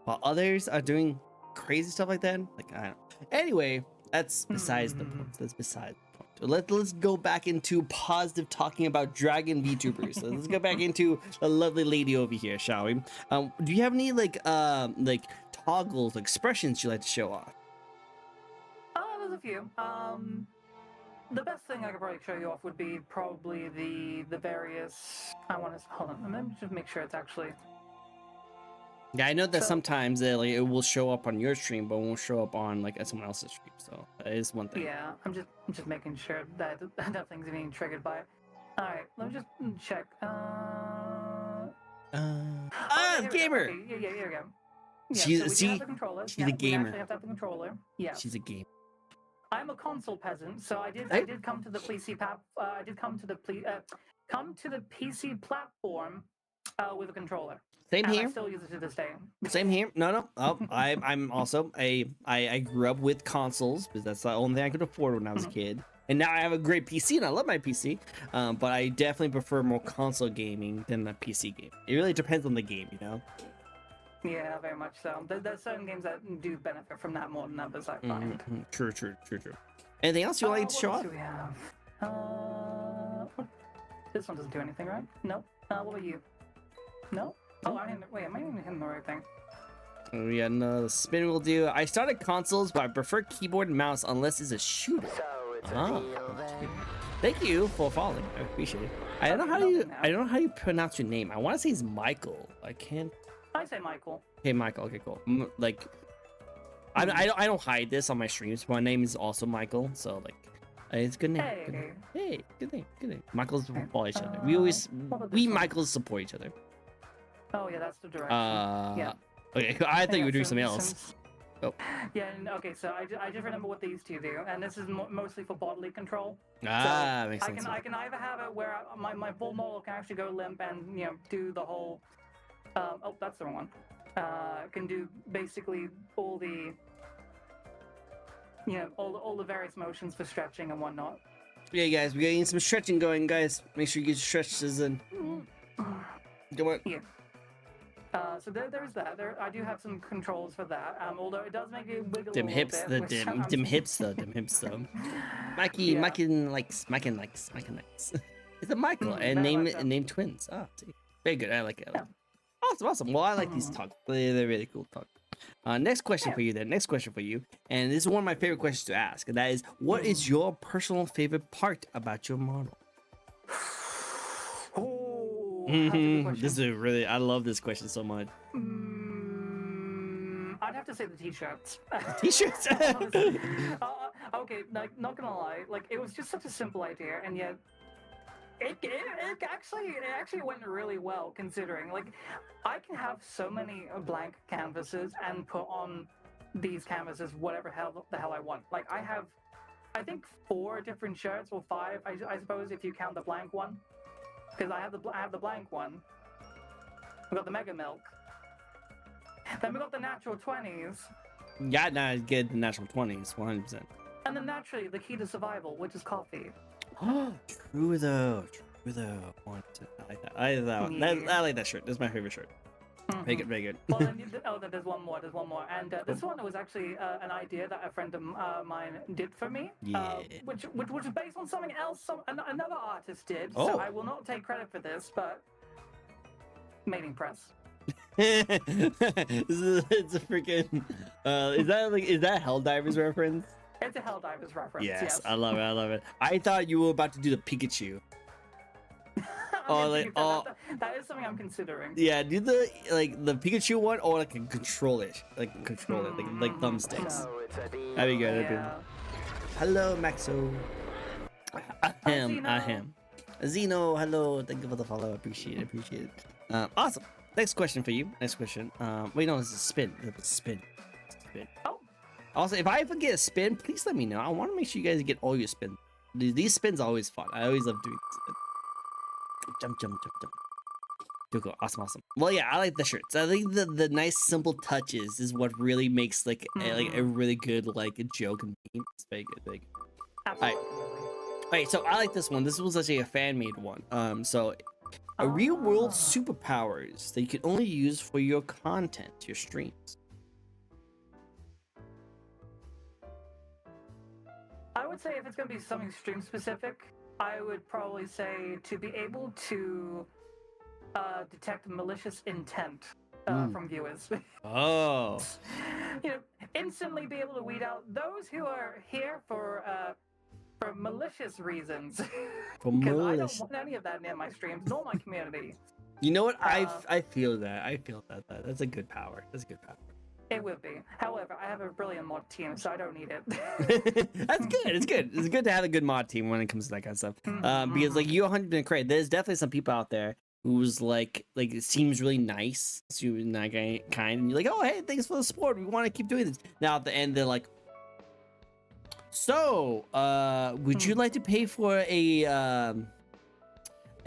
while others are doing crazy stuff like that. Like I don't. Anyway, that's besides the point. That's besides the point. Let's go back into positive talking about dragon VTubers. So let's go back into the lovely lady over here, shall we? Do you have any like toggles, expressions you like to show off? There's a few. The best thing I could probably show you off would be probably the various. I want to hold on. Let me just make sure it's actually. Yeah, I know that So- sometimes like, it will show up on your stream, but it won't show up on like someone else's stream. So that is one thing. Yeah, I'm just making sure that nothing's being triggered by it. All right, let me just check. Here we go. Gamer. Okay, yeah, here we go. Yeah, She's- so we do see, have the controller. she's Yeah, a we gamer. actually have to have the controller. Yeah. She's a game. I'm a console peasant, so I Hey. did come to the PC I did come to the PC platform with a controller. Same And here. I still use it to this day. Same here. No. Oh, I'm also I grew up with consoles because that's the only thing I could afford when I was a kid. And now I have a great PC and I love my PC. But I definitely prefer more console gaming than the PC game. It really depends on the game, you know. Yeah, very much so. There's certain games that do benefit from that more than others, I find. True. Anything else you like to What show else off? do we have? This one doesn't do anything, right? No. What about you? No. Oh, wait, am I even hitting the right thing? Oh, yeah, no, the spin will do. I started consoles, but I prefer keyboard and mouse unless it's a shooter. Thank you for following. I appreciate it. I don't know how you pronounce your name. I want to say it's Michael. I can't. I say Michael. Okay, Michael. Okay, cool. Like, I don't hide this on my streams. My name is also Michael, so like, it's a good name. Hey. Good name. Hey, good name. Michaels Okay, follow each other. what about this one? Michaels support each other. Oh yeah, that's the direction. Yeah. Okay, I thought you were doing something else. Oh. Yeah, okay, so I just remember what these two do, and this is mostly for bodily control. Makes I sense. can either have it where my full model can actually go limp and do the whole. Oh, that's the wrong one. Can do basically all the. All the various motions for stretching and whatnot. Yeah, guys, we're getting some stretching going, guys. Make sure you get your stretches in. Come on. Yeah. So there's that. I do have some controls for that. Although it does make you wiggle Them a little hips, bit, which them hips though. Mikey, Yeah. Mikey likes. It's a Michael and very name much so. name twins. Oh, see. Very good. I like it. Yeah. Awesome. Well, I like these talk. They're really cool talk. Next question for you then. Next question for you. And this is one of my favorite questions to ask. And that is, what is your personal favorite part about your model? Oh, that's a good question. This is really, I love this question so much. I'd have to say the t-shirts. T-shirts. Honestly. Okay, like not gonna lie, like it was just such a simple idea, and yet it actually went really well considering. Like I can have so many blank canvases and put on these canvases whatever the hell I want. Like I have, I think 4 different shirts or 5, I suppose if you count the blank one, because I have the blank one. We got the Mega Milk. Then we got the natural 20s. Yeah, nah, get the natural 20s, 100%. And then naturally, the key to survival, which is coffee. True though. I like that. I like that shirt. That's my favorite shirt. Very good. Well, then, there's one more. And this one was actually an idea that a friend of mine did for me. Yeah. Which was based on something else another artist did. Oh. So I will not take credit for this, but made press. It's a freaking. Is that Helldivers reference? It's a Helldivers reference. Yes, I love it. I thought you were about to do the Pikachu. That is something I'm considering. Yeah, do the Pikachu one or like a controller, like thumbsticks. That'd be good. Yeah. Hello, Maxo. Ahem. Zeno, hello. Thank you for the follow. Appreciate it. Awesome. Next question for you. Wait, no, this is spin. Spin. Oh. Also, if I forget a spin, please let me know. I want to make sure you guys get all your spins. These spins are always fun. I always love doing spins. Jump. Cool. Awesome. Well, yeah, I like the shirts. I think the nice simple touches is what really makes a really good joke and meme. It's very good. Absolutely. Alright, so I like this one. This was actually a fan-made one. So a real-world superpowers that you can only use for your content, your streams. would say if it's going to be something stream specific, I would probably say to be able to detect malicious intent from viewers. Oh. You know, instantly be able to weed out those who are here for malicious reasons. Because I don't want any of that near my streams nor my community. You know what? I feel that. I feel that. That's a good power. That's a good power. It would be. However, I have a brilliant mod team, so I don't need it. That's good. It's good. It's good to have a good mod team when it comes to that kind of stuff. Because like you're 100% correct. There's definitely some people out there who's like it seems really nice, kind, and you're like, oh hey, thanks for the support. We want to keep doing this. Now at the end, they're like, so would you like to pay for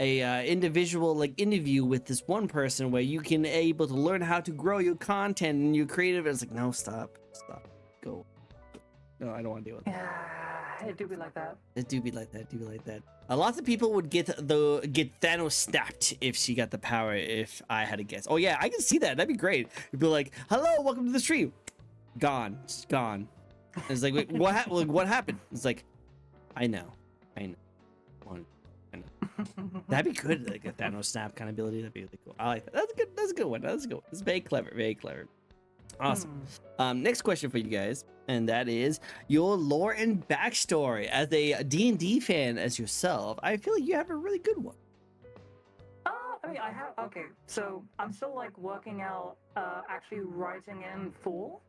a individual like interview with this one person where you can able to learn how to grow your content and your creative? It's like, no, stop, go. No, I don't want to deal with that. Yeah, it do be like that. It do be like that. Lots of people would get Thanos snapped if she got the power. If I had to guess, oh yeah, I can see that. That'd be great. You'd be like, hello, welcome to the stream. Gone, it's gone. And it's like, wait, what happened? It's like, I know. That'd be good, like a Thanos snap kind of ability. That'd be really cool. I like that. That's good. That's a good one. It's very clever. Very clever. Awesome. Next question for you guys, and that is your lore and backstory. As a D&D fan as yourself, I feel like you have a really good one. I mean, I have. Okay, so I'm still like working out actually writing in full.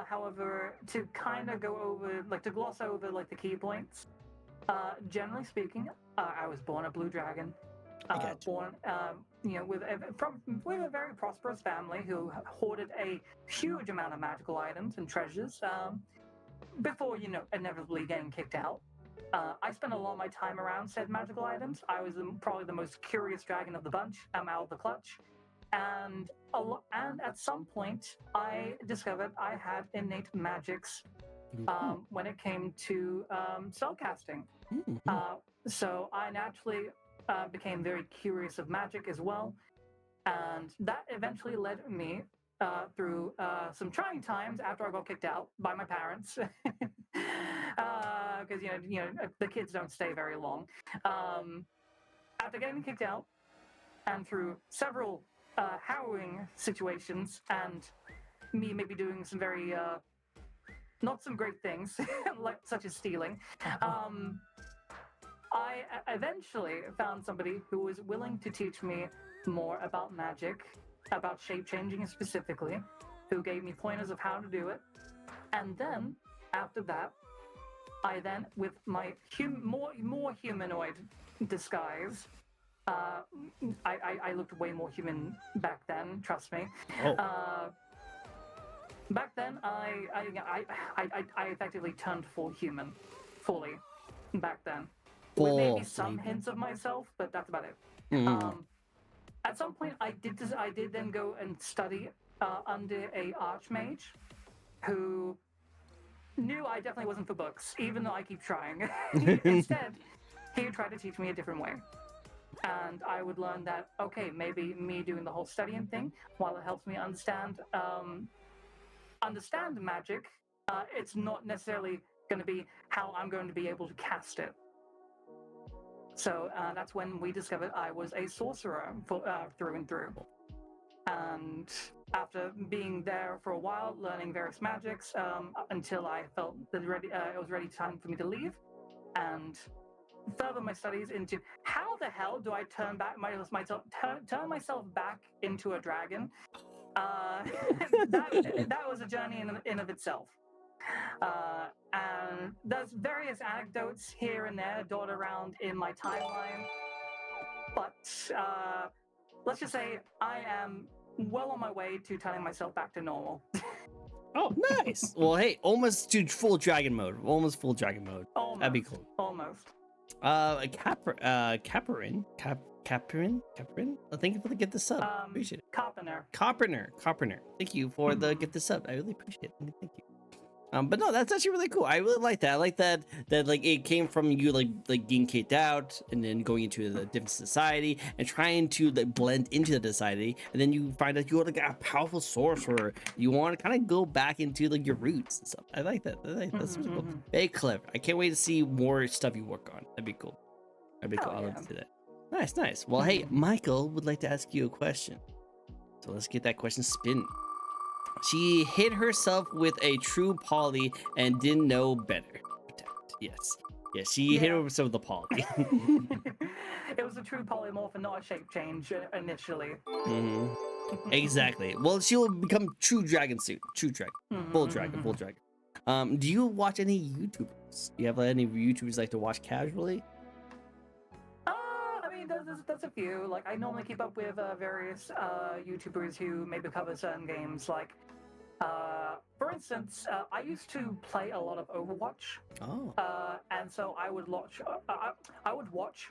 However, to kind of go over, like to gloss over like the key points. Generally speaking, I was born a blue dragon. Born, with a very prosperous family who hoarded a huge amount of magical items and treasures. Before inevitably getting kicked out. I spent a lot of my time around said magical items. I was probably the most curious dragon of the bunch. I'm out of the clutch. And at some point, I discovered I had innate magics when it came to spellcasting. So I naturally became very curious of magic as well. And that eventually led me through some trying times after I got kicked out by my parents. Because, the kids don't stay very long. After getting kicked out and through several harrowing situations and me maybe doing some very not some great things like such as stealing, I eventually found somebody who was willing to teach me more about magic, about shape changing specifically, who gave me pointers of how to do it. And then after that, I then, with my more humanoid disguise, I looked way more human back then. Trust me. Back then, I effectively turned full human, fully. Back then, with maybe some hints of myself, but that's about it. At some point, I did then go and study under a archmage, who knew I definitely wasn't for books, even though I keep trying. Instead, he would try to teach me a different way. And I would learn that, okay, maybe me doing the whole studying thing, while it helps me understand magic, it's not necessarily going to be how I'm going to be able to cast it. So that's when we discovered I was a sorcerer through and through. And after being there for a while, learning various magics, until I felt that it was ready time for me to leave, and further my studies into how the hell do I turn myself back into a dragon. That was a journey in of itself. And there's various anecdotes here and there dotted around in my timeline, but let's just say I am well on my way to turning myself back to normal. Oh, nice. Well, hey, almost to full dragon mode. Almost full dragon mode. Almost, that'd be cool. Almost. Caperin. Thank you for the get the sub. Appreciate it. Carpenter. Thank you for the get the sub. I really appreciate it. Thank you. But no, that's actually really cool. I really like that. I like that like it came from you like getting kicked out and then going into the different society and trying to like blend into the society, and then you find out you're like a powerful sorcerer. You want to kind of go back into like your roots and stuff. I like that. That's really cool. Very clever. I can't wait to see more stuff you work on. That'd be cool. That'd be cool. I'd love to see that. Nice, nice. Well, hey, Michael would like to ask you a question. So let's get that question spin. She hit herself with a true poly and didn't know better. Yes. Yes, she hit herself with a poly. It was a true polymorph and not a shape change initially. Exactly. Well, she'll become true dragon soon. True dragon. Full dragon. Full dragon. Do you watch any YouTubers? Do you have any YouTubers like to watch casually? I mean, there's a few. Like, I normally keep up with various YouTubers who maybe cover certain games. Like, for instance, I used to play a lot of Overwatch. Oh. And so I would watch. I would watch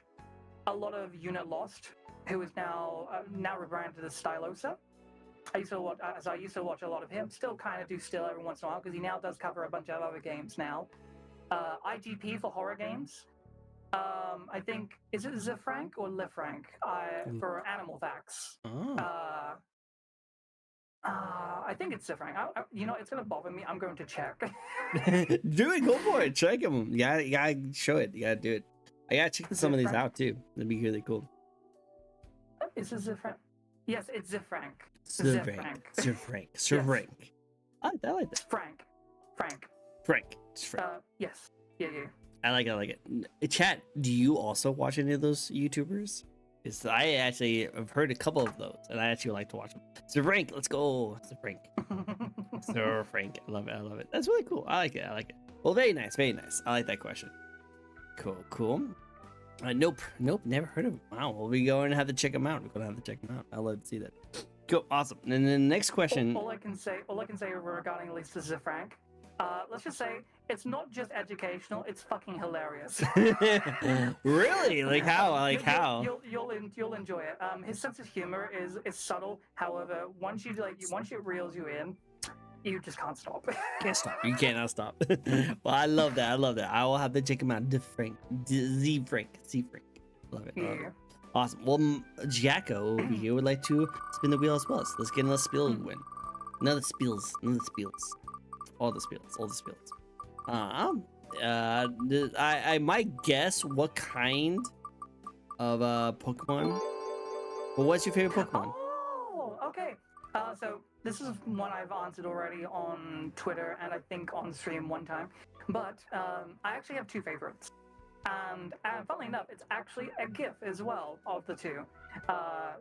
a lot of Unit Lost, who is now rebranded as Stylosa. I used to watch a lot of him. Still kind of do every once in a while because he now does cover a bunch of other games now. IGP for horror games. I think is it Zifrank or Lifrank for Animal Facts. Oh. I think it's Zifrank. You know, it's gonna bother me. I'm going to check. Do it. Go for it. Check him. You gotta show it. You gotta do it. I gotta check some of these out too. That'd be really cool. Is it Zifrank? Yes, it's Zifrank. Zifrank. Yes. I like that. Frank. It's Frank. Yes. Yeah. I like it. Chat, do you also watch any of those YouTubers? Because I actually have heard a couple of those, and I actually like to watch them. Sir Frank, let's go. Sir Frank. Sir Frank. I love it. That's really cool. I like it. Well, very nice. I like that question. Cool. Nope. Never heard of him. Wow. Well, we go and have to check him out. I'd love to see that. Cool. Awesome. And then the next question. All I can say regarding at least Zifrank, let's just say it's not just educational; it's fucking hilarious. Really? Like how? You'll enjoy it. His sense of humor is subtle. However, once it reels you in, you just can't stop. Can't stop. You cannot stop. Well, I love that. I will have to check him out. Z Frank. Love it. Awesome. Well, Jacko over here would like to spin the wheel as well. So let's get another spiel win. Another spiels. All the spiels. I might guess what kind of Pokemon. But what's your favorite Pokemon? Oh, okay. So this is one I've answered already on Twitter and I think on stream one time. But I actually have two favorites. And funnily enough, it's actually a GIF as well of the two.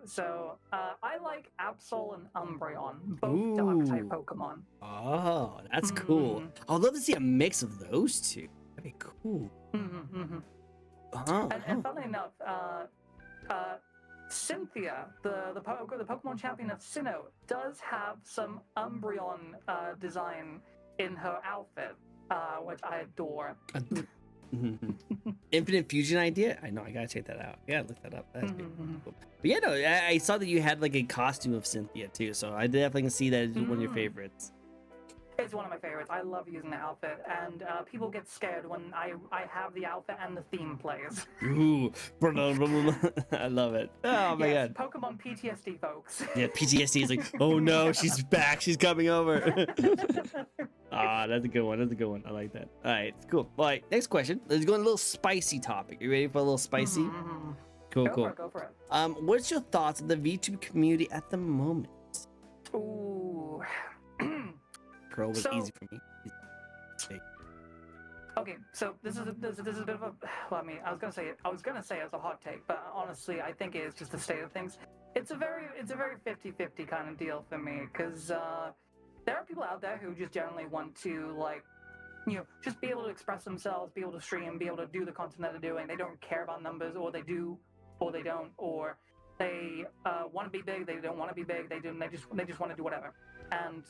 So I like Absol and Umbreon, both Dark-type Pokemon. Oh, that's cool. I would love to see a mix of those two. That'd be cool. And funnily enough, Cynthia, the Pokemon champion of Sinnoh, does have some Umbreon design in her outfit, which I adore. Infinite Fusion idea? I know, I gotta check that out. Yeah, look that up. That's cool. But yeah, no, I saw that you had like a costume of Cynthia too, so I definitely can see that as one of your favorites. It's one of my favorites. I love using the outfit, and people get scared when I have the outfit and the theme plays. Ooh, I love it. Oh my god. Pokemon PTSD, folks. Yeah, PTSD is like, oh no, she's back. She's coming over. That's a good one. I like that. All right, cool. All right, next question. Let's go on a little spicy topic. You ready for a little spicy? Cool. Go for it. What's your thoughts on the VTuber community at the moment? Ooh. Pro was easy for me. Okay, so this is a bit of a. Well, I mean, I was gonna say it's a hot take, but honestly, I think it is just the state of things. It's a very 50-50 kind of deal for me, because there are people out there who just generally want to, like, just be able to express themselves, be able to stream, be able to do the content that they're doing. They don't care about numbers, or they do, or they don't, or they want to be big, they don't want to be big, they just want to do whatever. And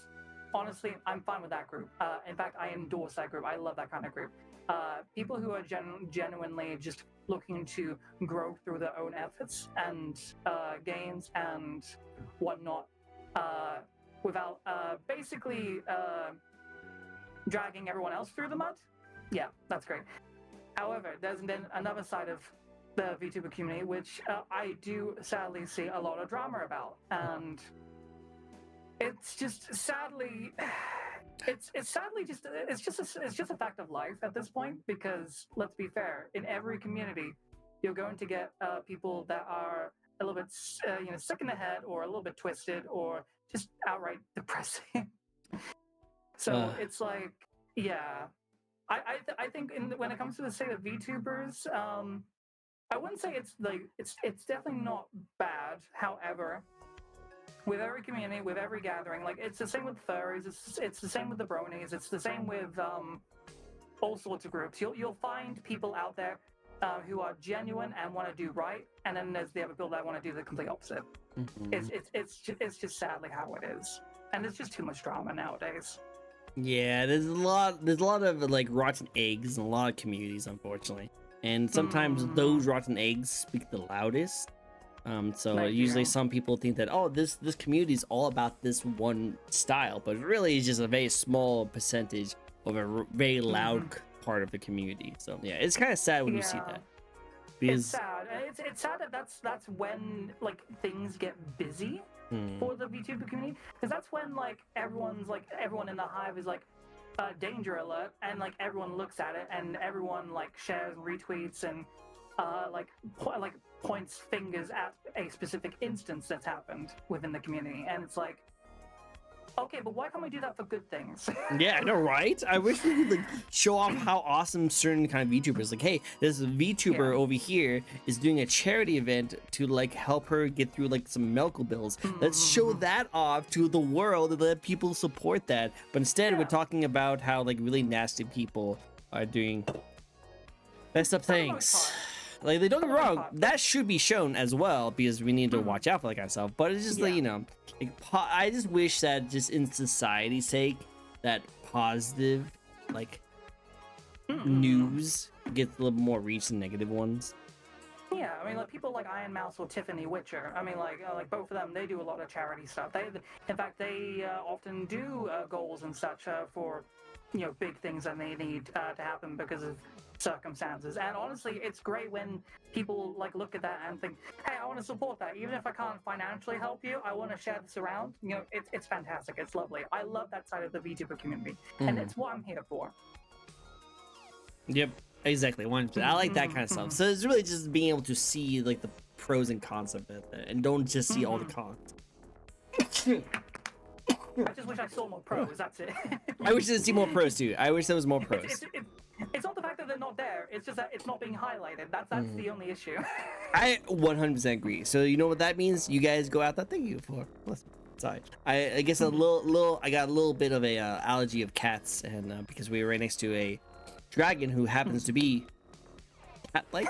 honestly, I'm fine with that group. In fact, I endorse that group. I love that kind of group. People who are genuinely just looking to grow through their own efforts and gains and whatnot, without basically dragging everyone else through the mud. Yeah, that's great. However, there's then another side of the VTuber community which I do sadly see a lot of drama about, and it's just sadly, it's sadly just it's just a fact of life at this point. Because let's be fair, in every community, you're going to get people that are a little bit sick in the head, or a little bit twisted, or just outright depressing. So it's like, yeah, I think when it comes to the state of VTubers, I wouldn't say it's like it's definitely not bad. However, with every community, with every gathering, like it's the same with furries, it's the same with the bronies, it's the same with all sorts of groups. You'll find people out there who are genuine and want to do right, and then there's the other people that want to do the complete opposite. It's just sadly how it is, and there's just too much drama nowadays. Yeah, there's a lot of like rotten eggs in a lot of communities, unfortunately, and sometimes those rotten eggs speak the loudest. So usually some people think that, oh, this community is all about this one style, but really it's just a very small percentage of a very loud part of the community. So yeah, it's kind of sad when you see that. Because it's sad. It's sad that that's when like things get busy for the VTuber community, because that's when like everyone in the hive is like danger alert, and like everyone looks at it, and everyone like shares and retweets and like points fingers at a specific instance that's happened within the community, and it's like, okay, but why can't we do that for good things? yeah, I know, right? I wish we could like show off how awesome certain kind of VTubers. Like, hey, this VTuber over here is doing a charity event to like help her get through like some medical bills. Let's show that off to the world and let people support that. But instead, we're talking about how like really nasty people are doing messed up things. Like, they don't get me wrong, that should be shown as well, because we need to watch out for that kind of stuff. But it's just like, you know, like, I just wish that just in society's sake, that positive like news gets a little more reach than negative ones. Yeah, I mean, like people like Iron Mouse or Tiffany Witcher. I mean, like both of them, they do a lot of charity stuff. In fact, they often do goals and such for big things that they need to happen because of circumstances. And honestly, it's great when people like look at that and think, hey, I want to support that, even if I can't financially help you. I want to share this around. It's fantastic. It's lovely. I love that side of the VTuber community, and it's what I'm here for. Yep, exactly. 100%. I like that kind of stuff. So it's really just being able to see like the pros and cons of it, and don't just see all the cons. I just wish I saw more pros. That's it. I wish to see more pros too. I wish there was more pros. It's not the fact that they're not there. It's just that it's not being highlighted. That's the only issue. I 100% agree. So you know what that means? You guys go out there. Thank you for. Sorry. I guess I got a little bit of a allergy of cats, and because we were right next to a dragon who happens to be cat-like.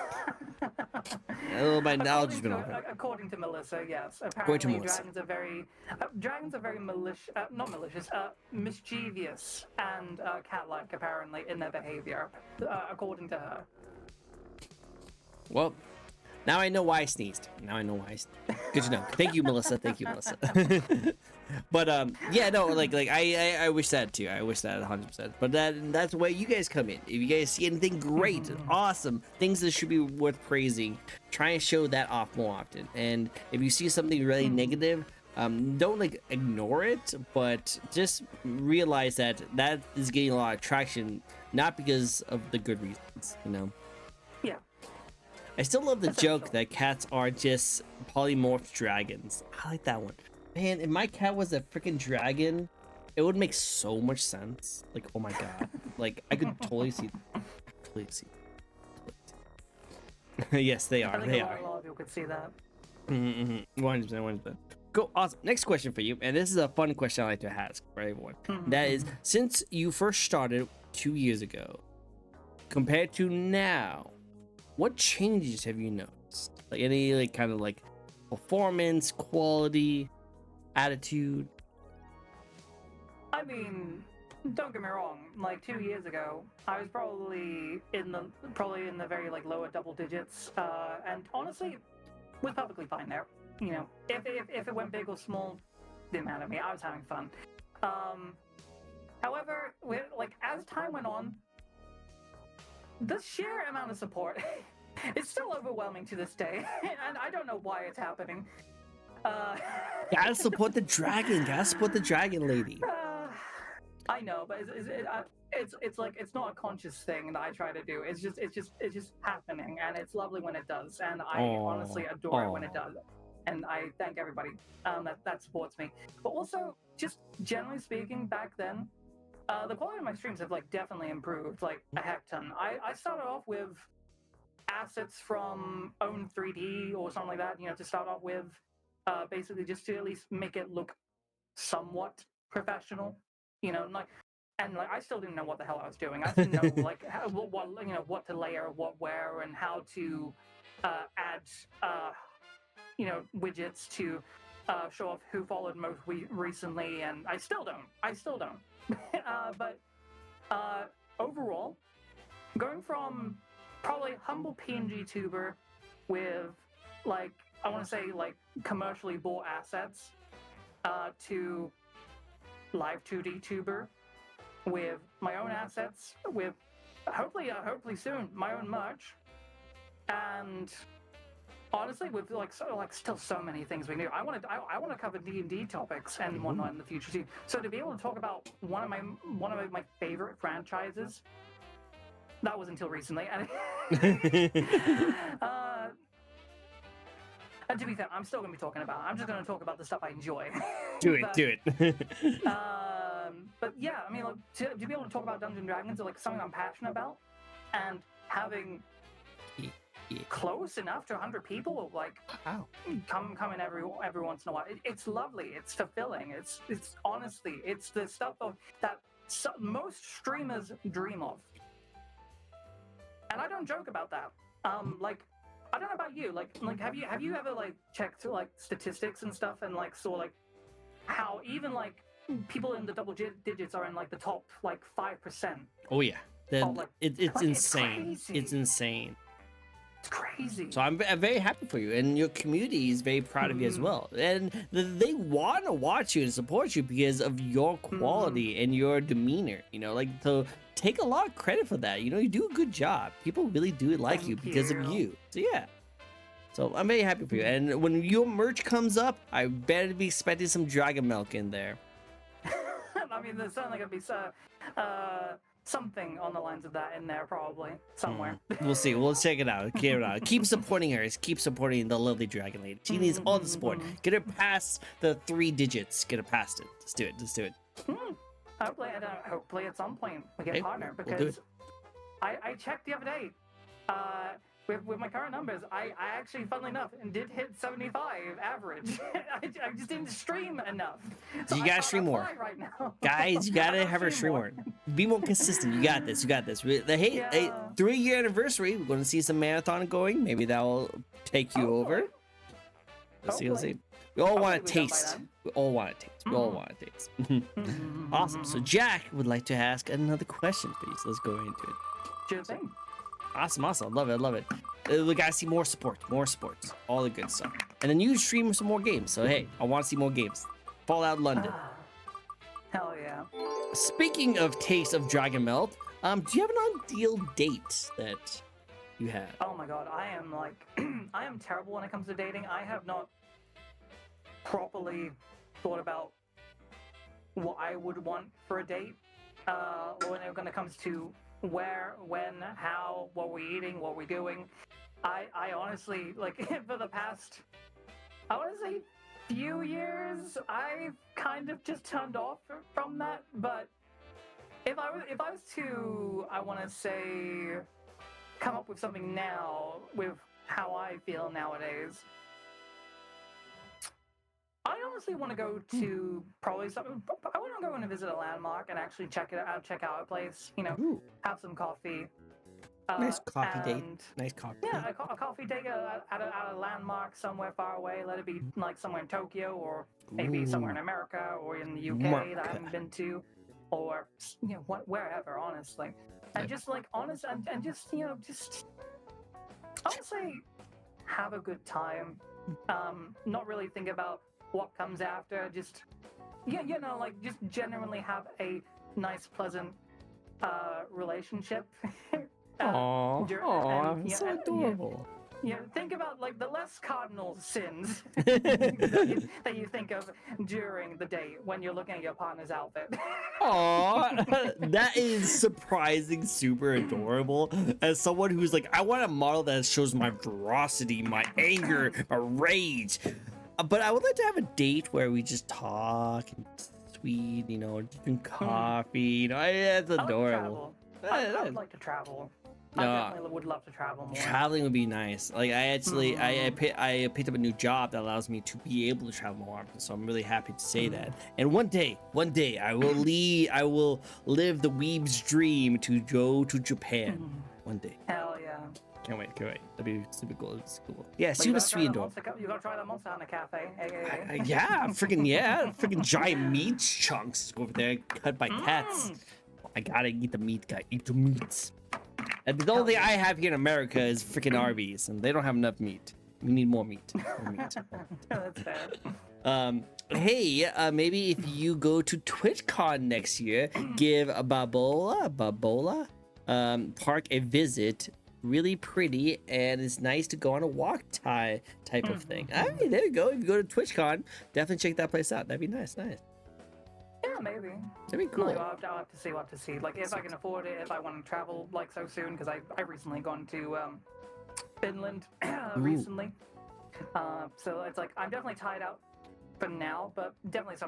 A little bit allergy's been on. According to Melissa, yes. Apparently, dragons are very mischievous and cat-like. Apparently, in their behavior, according to her. Well, now I know why I sneezed. Good to know. Thank you, Melissa. But yeah, no, like I wish that too. I wish that 100%. But that's where you guys come in. If you guys see anything great, awesome, things that should be worth praising, try and show that off more often. And if you see something really negative, don't like ignore it, but just realize that is getting a lot of traction, not because of the good reasons, Yeah. I still love the joke that cats are just polymorphed dragons. I like that one. Man, if my cat was a freaking dragon, it would make so much sense. Like, oh my god. Like, I could totally see. Yes, they are. They are. A lot of people could see that. 100%. Cool. Awesome. Next question for you. And this is a fun question I like to ask for everyone. That is, since you first started 2 years ago, compared to now, what changes have you noticed? Like any like kind of like performance, quality, attitude? I mean, don't get me wrong. Like 2 years ago, I was probably in the very like lower double digits, and honestly, was perfectly fine there. If it went big or small, didn't matter to me. I was having fun. However, as time went on, the sheer amount of support is still overwhelming to this day, and I don't know why it's happening. Gotta support the dragon. Gotta support the dragon lady. I know, but it's like it's not a conscious thing that I try to do. It's just happening, and it's lovely when it does, and I honestly adore it when it does. And I thank everybody that supports me. But also, just generally speaking, back then, the quality of my streams have definitely improved like a heck ton. I started off with assets from Own 3D or something like that, to start off with, basically just to at least make it look somewhat professional, and I still didn't know what the hell I was doing. I didn't know what to layer, what where, and how to add widgets to show off who followed most recently, and I still don't. But overall, going from probably humble PNG tuber with I want to say commercially bought assets to live 2D tuber with my own assets, with hopefully soon my own merch, and honestly with still so many things we do. I want to cover D&D topics and whatnot in the future too. So to be able to talk about one of my favorite franchises, that was until recently, and and to be fair, I'm still going to be talking about. I'm just going to talk about the stuff I enjoy. Do it. But yeah, I mean, to be able to talk about Dungeons and Dragons is something I'm passionate about, and having close enough to 100 people come in every once in a while. It's lovely. It's fulfilling. It's honestly, it's the stuff that most streamers dream of, and I don't joke about that. I don't know about you. Have you ever checked statistics and stuff and saw how even people in the double digits are in the top 5%? Oh yeah, it's insane. It's insane. It's crazy. So I'm very happy for you, and your community is very proud of you as well. And they want to watch you and support you because of your quality and your demeanor. So take a lot of credit for that. You do a good job. People really do like you because of you. So yeah. So I'm very happy for you. And when your merch comes up, I better be expecting some dragon milk in there. I mean, there's certainly gonna be something on the lines of that in there, probably somewhere. We'll see. We'll check it out. Keep supporting her. Keep supporting the lovely dragon lady. She needs all the support. Get her past the 3 digits. Get her past it. Let's do it. Hopefully at some point we get a partner, because I checked the other day. With my current numbers, I actually, funnily enough, did hit 75 average. I just didn't stream enough. So you gotta stream more. Right now. Guys, you gotta have her stream more. Be more consistent. You got this. Hey, 3-year anniversary. We're gonna see some marathon going. Maybe that will take you over. Let's see. We all want to taste. Awesome. So Jack would like to ask another question for you. So let's go into it. Sure thing. Awesome. I love it. We gotta see more support, all the good stuff. And then you stream some more games. So hey, I want to see more games. Fallout London. Hell yeah. Speaking of taste of dragon milk, do you have an ideal date that you have? Oh my god, I am I am terrible when it comes to dating. I have not properly thought about what I would want for a date when it comes to where, when, how, what we're eating, what we're doing. I honestly, for the past, I want to say, few years, I've kind of just turned off from that. But if I was to, I want to say, come up with something now with how I feel nowadays, I honestly want to go to probably something. I want to go and visit a landmark and actually check out a place. Have some coffee. Nice coffee date. Nice coffee. Yeah, a coffee date at a landmark somewhere far away. Let it be somewhere in Tokyo, or maybe somewhere in America or in the UK that I haven't been to, or wherever. Honestly, and just and just just honestly have a good time. Not really think about what comes after. Just just genuinely have a nice, pleasant relationship. Aww, And, so adorable. Think about like the less cardinal sins that you think of during the date when you're looking at your partner's outfit. Aw, that is surprising, super adorable. As someone who's like, I want a model that shows my ferocity, my anger, my rage. But I would like to have a date where we just talk and sweet, drink coffee. That's adorable. I would like to travel. I definitely would love to travel more. Traveling would be nice. Like I actually, I picked up a new job that allows me to be able to travel more often. So I'm really happy to say that. And one day, I will live the weeb's dream to go to Japan. One day. Hell yeah. Can't wait. That'd be super cool. It's cool. Yeah, But super sweet and adorable. You gotta try that Monster Hunter Cafe. Hey. Freaking giant meat chunks over there cut by cats. I gotta eat the meat, guy. Eat the meats. And the only thing I have here in America is freaking Arby's, and they don't have enough meat. We need more meat. That's fair. Hey, maybe if you go to TwitchCon next year, give Babola Park a visit. Really pretty, and it's nice to go on a walk type of thing. I mean, there you go. If you go to TwitchCon, definitely check that place out. That'd be nice. Yeah, maybe. That'd be cool. Like, I'll have to see. We'll have to see. Like, if I can afford it, if I want to travel like so soon, because I recently gone to Finland recently. So it's like I'm definitely tied out for now, but definitely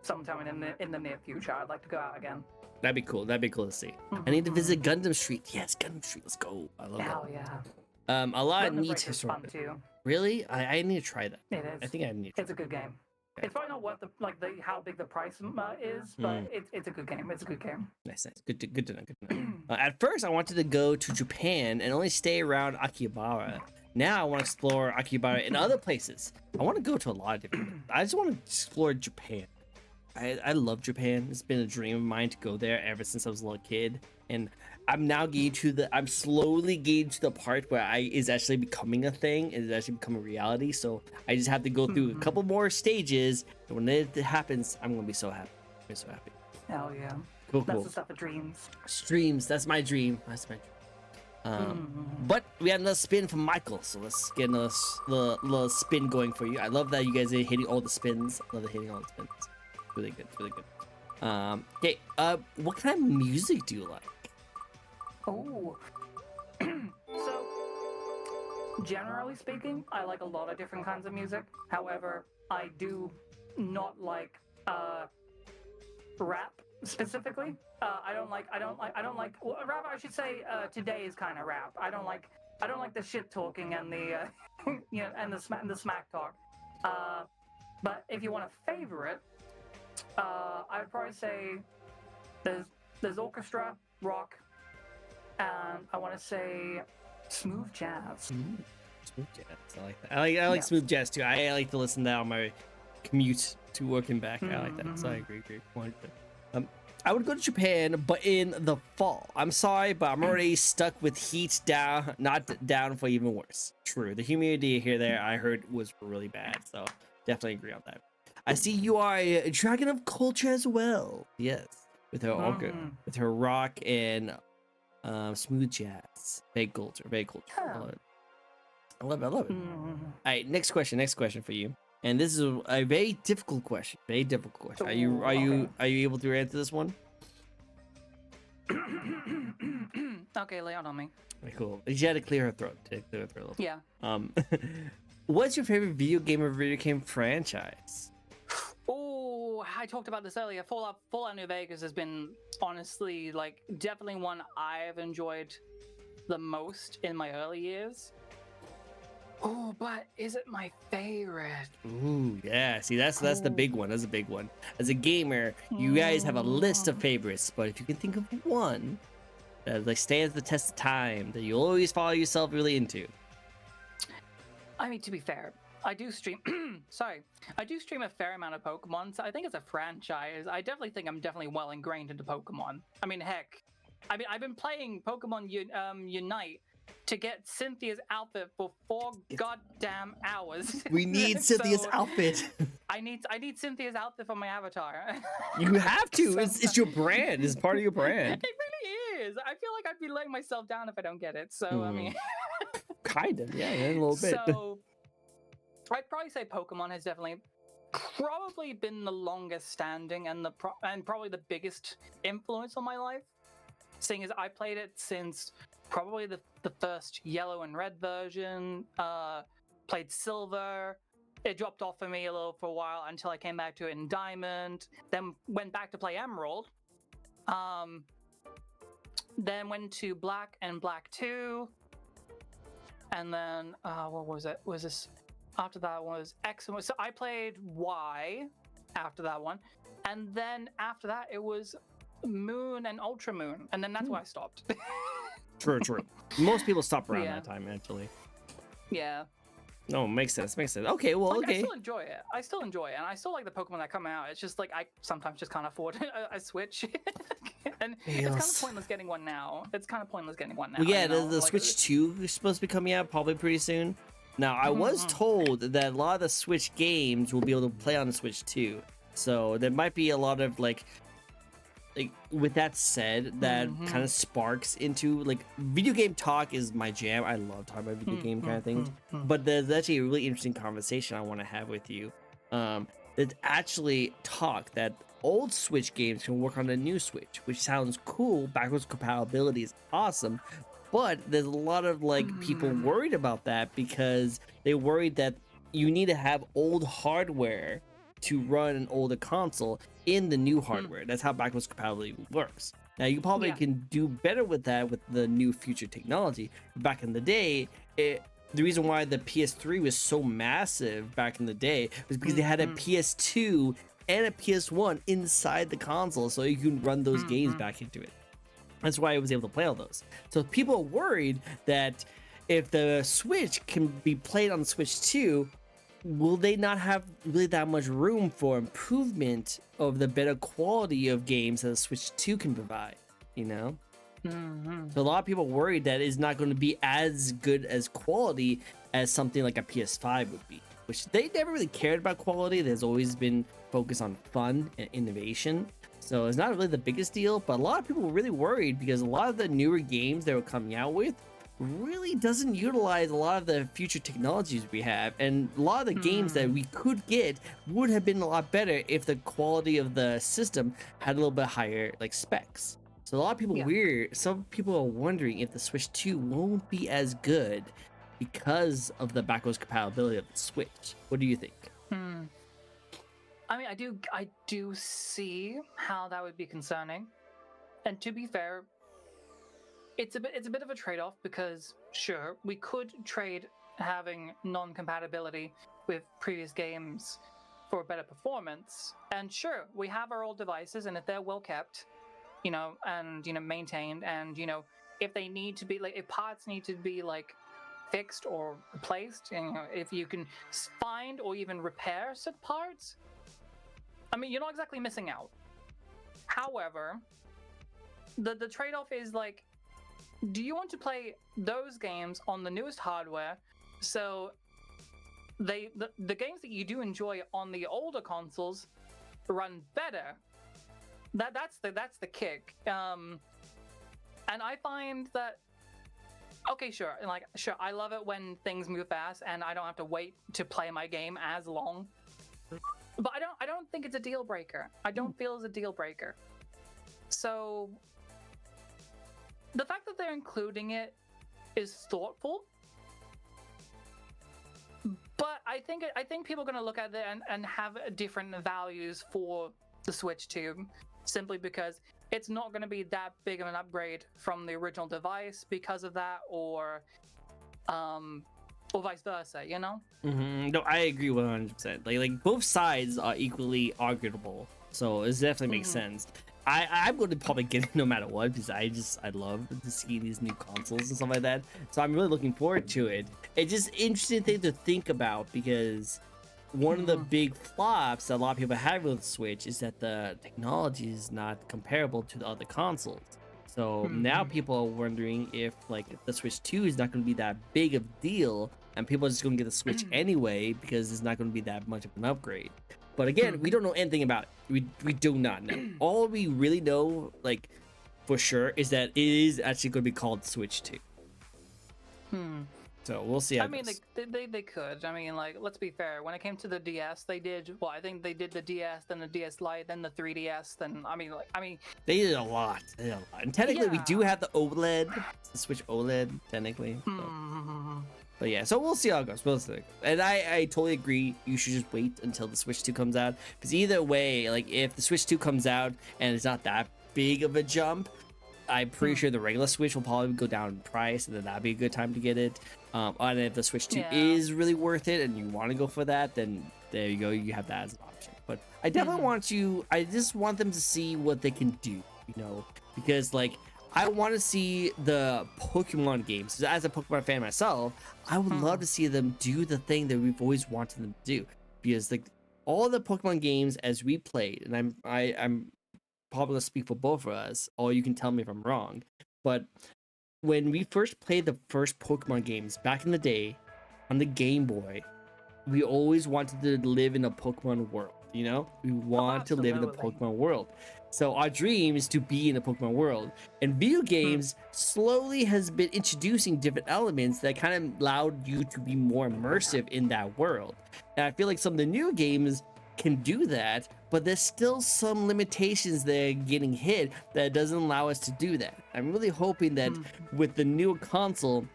sometime in the near future, I'd like to go out again. That'd be cool to see. I need to visit Gundam Street. Yes, Gundam Street. Let's go. I love Hell that. Yeah. A lot of Gundam neat Break is fun too. Really? I need to try that. It is. I think I need to. It's a good game. Okay. It's probably not worth how big the price is, but it's a good game. It's a good game. Nice. Good to know. At first, I wanted to go to Japan and only stay around Akihabara. Now I want to explore Akihabara in other places. I want to go to a lot of different. I just want to explore Japan. I love Japan. It's been a dream of mine to go there ever since I was a little kid, and I'm slowly getting to the part where is actually becoming a thing. It's actually becoming reality. So I just have to go through a couple more stages, and when it happens, I'm gonna be so happy. Hell yeah. Cool. That's the stuff of dreams. Streams. That's my dream. But we had another spin from Michael, so let's get another little spin going for you. I love that you guys are hitting all the spins. I love hitting all the spins. Really good. Okay. What kind of music do you like? Oh. So, generally speaking, I like a lot of different kinds of music. However, I do not like rap specifically. I don't like well, rap. I should say today's kind of rap. I don't like the shit talking and the and the smack talk. But if you want a favorite, I would probably say there's orchestra, rock, and I want to say smooth jazz. Smooth jazz. I like that. I like smooth jazz too. I like to listen to that on my commute to work and back. I like that. So I agree. I would go to Japan, but in the fall. I'm sorry, but I'm already stuck with heat down, not down for even worse. True. The humidity here there I heard was really bad. So definitely agree on that. I see you are a dragon of culture as well. Yes, with her rock and smooth jazz. Very culture. I love it. All right, next question for you. And this is a very difficult question. Are you able to answer this one? Okay, lay out on me. Okay, cool. She had to clear her throat. Yeah. What's your favorite video game franchise? Oh, I talked about this earlier. Fallout New Vegas has been honestly definitely one I've enjoyed the most in my early years. Oh, but is it my favorite? Ooh, yeah. See, that's the big one. That's a big one. As a gamer, you guys have a list of favorites, but if you can think of one that stands the test of time that you always follow yourself really into. I mean, to be fair, I do stream. I do stream a fair amount of Pokemon. So I think it's a franchise. I definitely think I'm well ingrained into Pokemon. I mean, heck, I've been playing Pokemon Unite to get Cynthia's outfit for 4 goddamn hours. We need Cynthia's outfit. I need Cynthia's outfit for my avatar. You have to. It's your brand. It's part of your brand. It really is. I feel like I'd be letting myself down if I don't get it. So I mean, kind of, yeah, a little bit. So I'd probably say Pokemon has definitely probably been the longest standing and probably the biggest influence on my life, seeing as I played it since probably the first yellow and red version, played silver. It dropped off for me a little for a while until I came back to it in diamond, then went back to play emerald, then went to black and black 2, and then what was it? Was this after that was X? So I played Y after that one, and then after that it was Moon and Ultra Moon, and then that's where I stopped. True. Most people stop around that time, actually. Yeah. No, makes sense. Okay, well, like, okay. I still enjoy it, and I still like the Pokemon that come out. It's just like I sometimes just can't afford a Switch, and it's kind of pointless getting one now. Well, yeah, the Switch 2 is supposed to be coming out probably pretty soon. Now, I was told that a lot of the Switch games will be able to play on the Switch 2, so there might be a lot of like with that said, that kind of sparks into like video game talk is my jam. I love talking about video game kind of things, but there's actually a really interesting conversation I want to have with you. There's actually talk that old Switch games can work on the new Switch, which sounds cool. Backwards compatibility is awesome, but there's a lot of like people worried about that because they worried that you need to have old hardware to run an older console in the new hardware. That's how backwards compatibility works. Now you probably can do better with that with the new future technology. Back in the day, the reason why the PS3 was so massive back in the day was because they had a PS2 and a PS1 inside the console, so you can run those games back into it. That's why I was able to play all those. So people are worried that if the Switch can be played on the Switch 2, will they not have really that much room for improvement of the better quality of games that the Switch 2 can provide, you know? So a lot of people worried that it's not going to be as good as quality as something like a PS5 would be, which they never really cared about quality. There's always been focus on fun and innovation. So it's not really the biggest deal, but a lot of people were really worried because a lot of the newer games they were coming out with really doesn't utilize a lot of the future technologies we have, and a lot of the games that we could get would have been a lot better if the quality of the system had a little bit higher like specs. So a lot of people some people are wondering if the Switch 2 won't be as good because of the backwards compatibility of the Switch. What do you think? I mean, I do see how that would be concerning, and to be fair, it's a bit of a trade-off because sure, we could trade having non-compatibility with previous games for better performance, and sure, we have our old devices, and if they're well kept, you know, and you know, maintained, and you know, if they need to be like, if parts need to be like fixed or replaced, and you know, if you can find or even repair said parts, I mean, you're not exactly missing out. However, the trade-off is like, do you want to play those games on the newest hardware so the games that you do enjoy on the older consoles run better? That's the kick. And I find that, okay, sure, I love it when things move fast and I don't have to wait to play my game as long. But I don't think it's a deal breaker. I don't feel it's a deal breaker. So the fact that they're including it is thoughtful, but I think people are going to look at it and have different values for the Switch 2, simply because it's not going to be that big of an upgrade from the original device because of that, or vice versa, you know? No, I agree 100%. Like both sides are equally arguable, so it definitely makes sense. I'm going to probably get it no matter what, because I love to see these new consoles and stuff like that. So I'm really looking forward to it. It's just interesting thing to think about, because one of the big flops that a lot of people have with the Switch is that the technology is not comparable to the other consoles. So now people are wondering if like the Switch 2 is not going to be that big of a deal, and people are just going to get the Switch anyway because it's not going to be that much of an upgrade. But again, we don't know anything about it. We do not know. All we really know, like for sure, is that it is actually going to be called Switch 2. So we'll see how it goes. They could. I mean, like, let's be fair. When it came to the DS, they did. Well, I think they did the DS, then the DS Lite, then the 3DS. Then They did a lot. And technically, we do have the OLED, the Switch OLED, technically. So. But yeah, so we'll see how it goes. We'll see. And I totally agree. You should just wait until the Switch 2 comes out, because either way, like if the Switch 2 comes out and it's not that big of a jump, I'm pretty sure the regular Switch will probably go down in price, and then that'd be a good time to get it. And if the Switch 2 is really worth it and you want to go for that, then there you go. You have that as an option. But I definitely I just want them to see what they can do, you know, because like I want to see the Pokemon games. As a Pokemon fan myself, I would love to see them do the thing that we've always wanted them to do, because like all the Pokemon games as we played, and I'm probably gonna speak for both of us, or you can tell me if I'm wrong, but when we first played the first Pokemon games back in the day on the Game Boy, we always wanted to live in a Pokemon world, you know? We want to live in the Pokemon world. So our dream is to be in a Pokemon world. And video games slowly has been introducing different elements that kind of allowed you to be more immersive in that world. And I feel like some of the new games can do that, but there's still some limitations that are getting hit that doesn't allow us to do that. I'm really hoping that with the new console,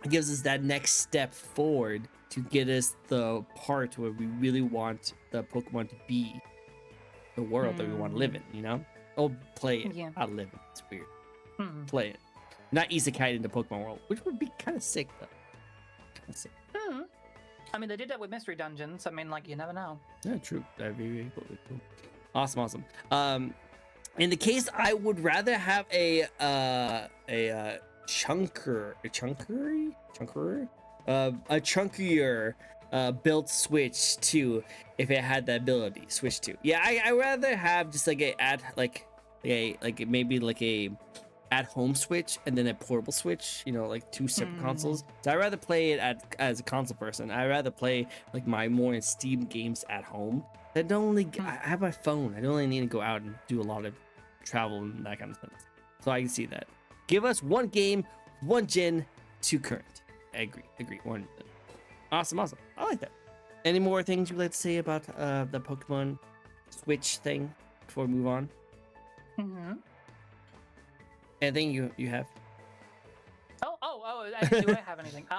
it gives us that next step forward to get us the part where we really want the Pokemon to be the world that we want to live in, you know? Oh, play it. Yeah. Not live it. It's weird. Play it. Not isekai into Pokemon world, which would be kind of sick, though. Kind of sick. I mean, they did that with Mystery Dungeons. I mean, like, you never know. Yeah, true. That'd be really cool. Awesome. In the case, I would rather have a chunkier built Switch 2 if it had that ability. Switch 2. Yeah, I rather have just like maybe like a at-home Switch and then a portable Switch, you know, like two separate consoles. So I'd rather play it as a console person. I'd rather play like my more Steam games at home. I have my phone. I don't really need to go out and do a lot of travel and that kind of stuff. So I can see that. Give us one game, one gen, two current. I agree. One. Awesome. I like that. Any more things you'd like to say about the Pokemon Switch thing before we move on? Anything you have? Do I have anything? No,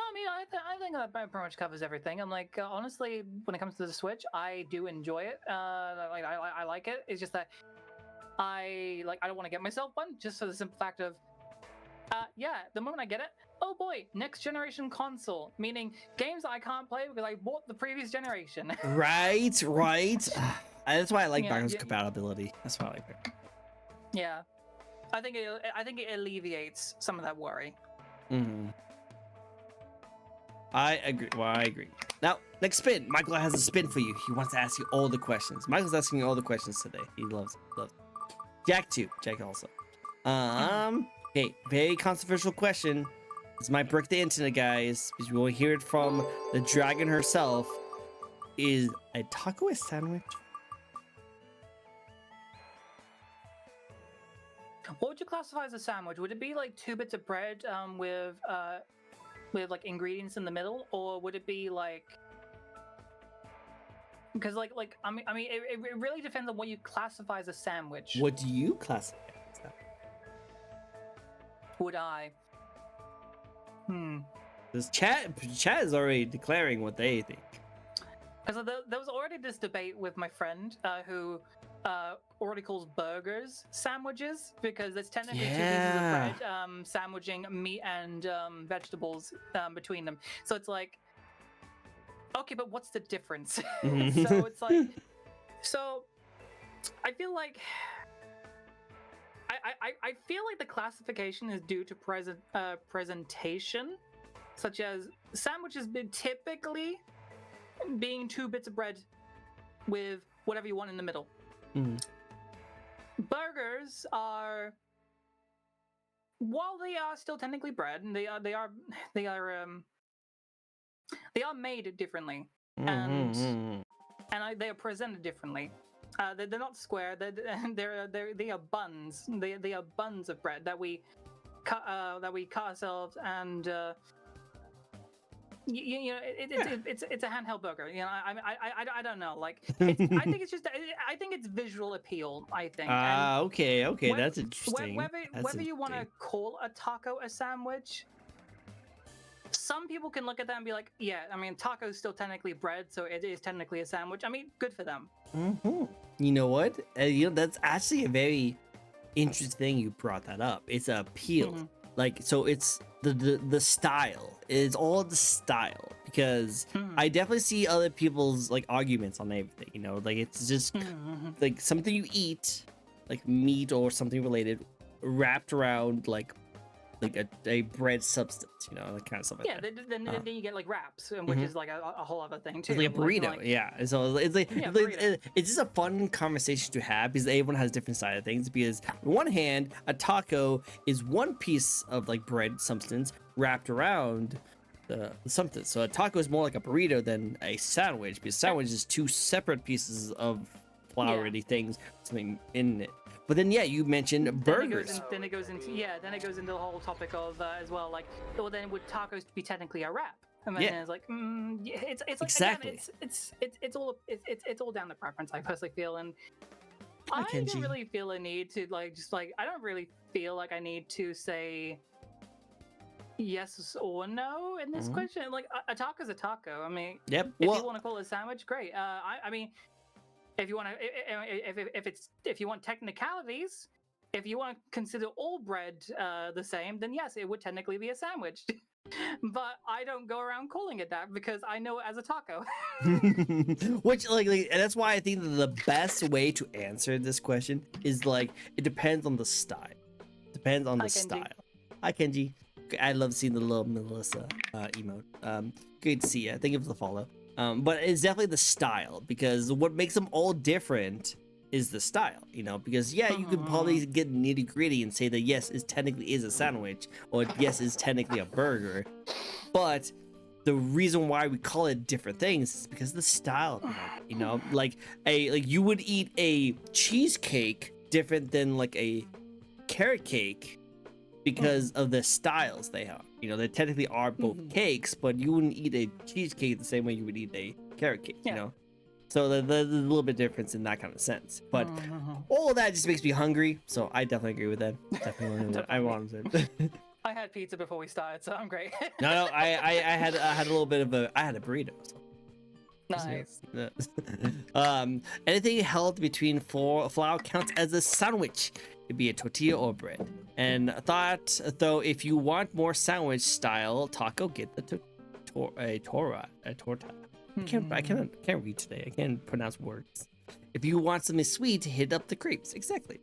I mean, I think that pretty much covers everything. I'm like, honestly, when it comes to the Switch, I do enjoy it. I like it. It's just that I don't want to get myself one, just for the simple fact of, the moment I get it, oh boy, next generation console, meaning games I can't play because I bought the previous generation. Right. That's why I like backwards compatibility. That's why I like it. Yeah, I think it alleviates some of that worry. I agree. Now, next spin. Michael has a spin for you. He wants to ask you all the questions. Michael's asking you all the questions today. He loves it. Jack too. Jack also. Okay, very controversial question. This might break the internet, guys, because we will hear it from the dragon herself. Is a taco a sandwich? What would you classify as a sandwich? Would it be like 2 bits of bread with like ingredients in the middle, or would it be like? Because I mean, it really depends on what you classify as a sandwich. What do you classify as that? Would I? This chat is already declaring what they think. Because there was already this debate with my friend who already calls burgers sandwiches, because there's technically 2 pieces of bread sandwiching meat and vegetables between them. So it's like, okay, but what's the difference? So it's like, so I feel like I feel like the classification is due to presentation, such as sandwiches typically being 2 bits of bread with whatever you want in the middle. burgers are, while they are still technically bread, and they are made differently, and they are presented differently. They're not square. They are buns. They are buns of bread that we cut ourselves, and you know, it's a handheld burger. You know, I don't know. Like, I think it's just, I think it's visual appeal. I think. Okay, Whether, that's interesting. whether you want to call a taco a sandwich, some people can look at that and be like, yeah, I mean, taco's still technically bread, so it is technically a sandwich. I mean, good for them. You know what? You know, that's actually a very interesting thing you brought that up. It's a appeal. Like, so it's the style. It's all the style, because I definitely see other people's like arguments on everything. You know, like it's just like something you eat, like meat or something related, wrapped around like a bread substance, you know, that kind of stuff like that. Then you get like wraps, which is like a whole other thing too. It's like a burrito, yeah. So it's like, it's just a fun conversation to have, because everyone has different side of things. Because on one hand, a taco is one piece of like bread substance wrapped around something. So a taco is more like a burrito than a sandwich, because sandwich is two separate pieces of flour-y things, something in it. But then, yeah, you mentioned burgers. Then it goes into the whole topic of as well, like, well, then would tacos be technically a wrap? And then it's like, it's like, exactly. Again, it's all down to preference. I personally feel, and I don't really feel a need to I don't really feel like I need to say yes or no in this question. Like, a taco's a taco. I mean, if you want to call it a sandwich, great. I mean, if you want to, if you want technicalities, if you want to consider all bread the same, then yes, it would technically be a sandwich. But I don't go around calling it that, because I know it as a taco. Which like that's why I think that the best way to answer this question is like, it depends on the style. Depends on the style. Hi Kenji. I love seeing the little Melissa emote. Great to see you. Thank you for the follow. But it's definitely the style, because what makes them all different is the style, you know, because you could probably get nitty gritty and say that yes, it technically is a sandwich, or yes, it's technically a burger. But the reason why we call it different things is because of the style, you know, like you would eat a cheesecake different than like a carrot cake, because of the styles they have. You know, they technically are both cakes, but you wouldn't eat a cheesecake the same way you would eat a carrot cake, you know? So there's a little bit difference in that kind of sense. But all of that just makes me hungry, so I definitely agree with that. Definitely. I want it. I had pizza before we started, so I'm great. No, I had a little bit of I had a burrito. So. Nice. Anything held between flour counts as a sandwich. It'd be a tortilla or bread. And I thought, though, if you want more sandwich style taco, get the torta. I can't read today. I can't pronounce words. If you want something sweet, hit up the crepes. Exactly.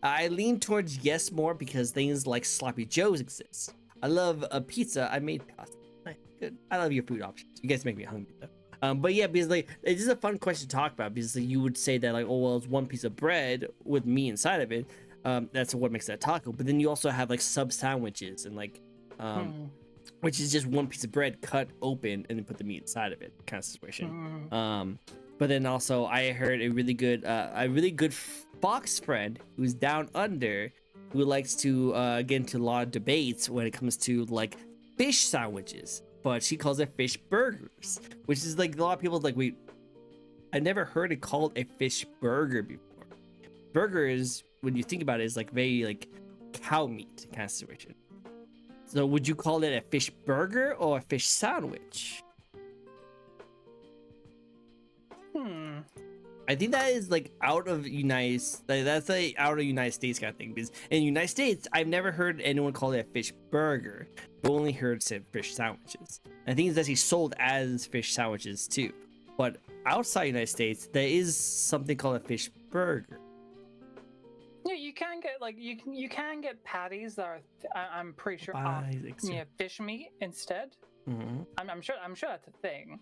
I lean towards yes more, because things like sloppy joes exist. I love a pizza. I made pasta. Good. I love your food options. You guys make me hungry though. But yeah, because like, it's just a fun question to talk about, because like, you would say that like, oh well, it's one piece of bread with meat inside of it. That's what makes that taco. But then you also have like sub sandwiches, and like which is just one piece of bread cut open and then put the meat inside of it, kind of situation. But then also I heard a really good Fox friend who's down under, who likes to get into a lot of debates when it comes to like fish sandwiches, but she calls it fish burgers, which is like, a lot of people like, wait, I never heard it called a fish burger before. Burgers, when you think about it, is like very like cow meat kind of situation. So would you call it a fish burger or a fish sandwich? I think that is like out of United States kind of thing, because in the United States I've never heard anyone call it a fish burger. I've only heard said fish sandwiches. I think it's actually sold as fish sandwiches too. But outside the United States, there is something called a fish burger. Yeah, you can get like you can get patties that are I'm pretty sure fish meat instead. I'm sure that's a thing.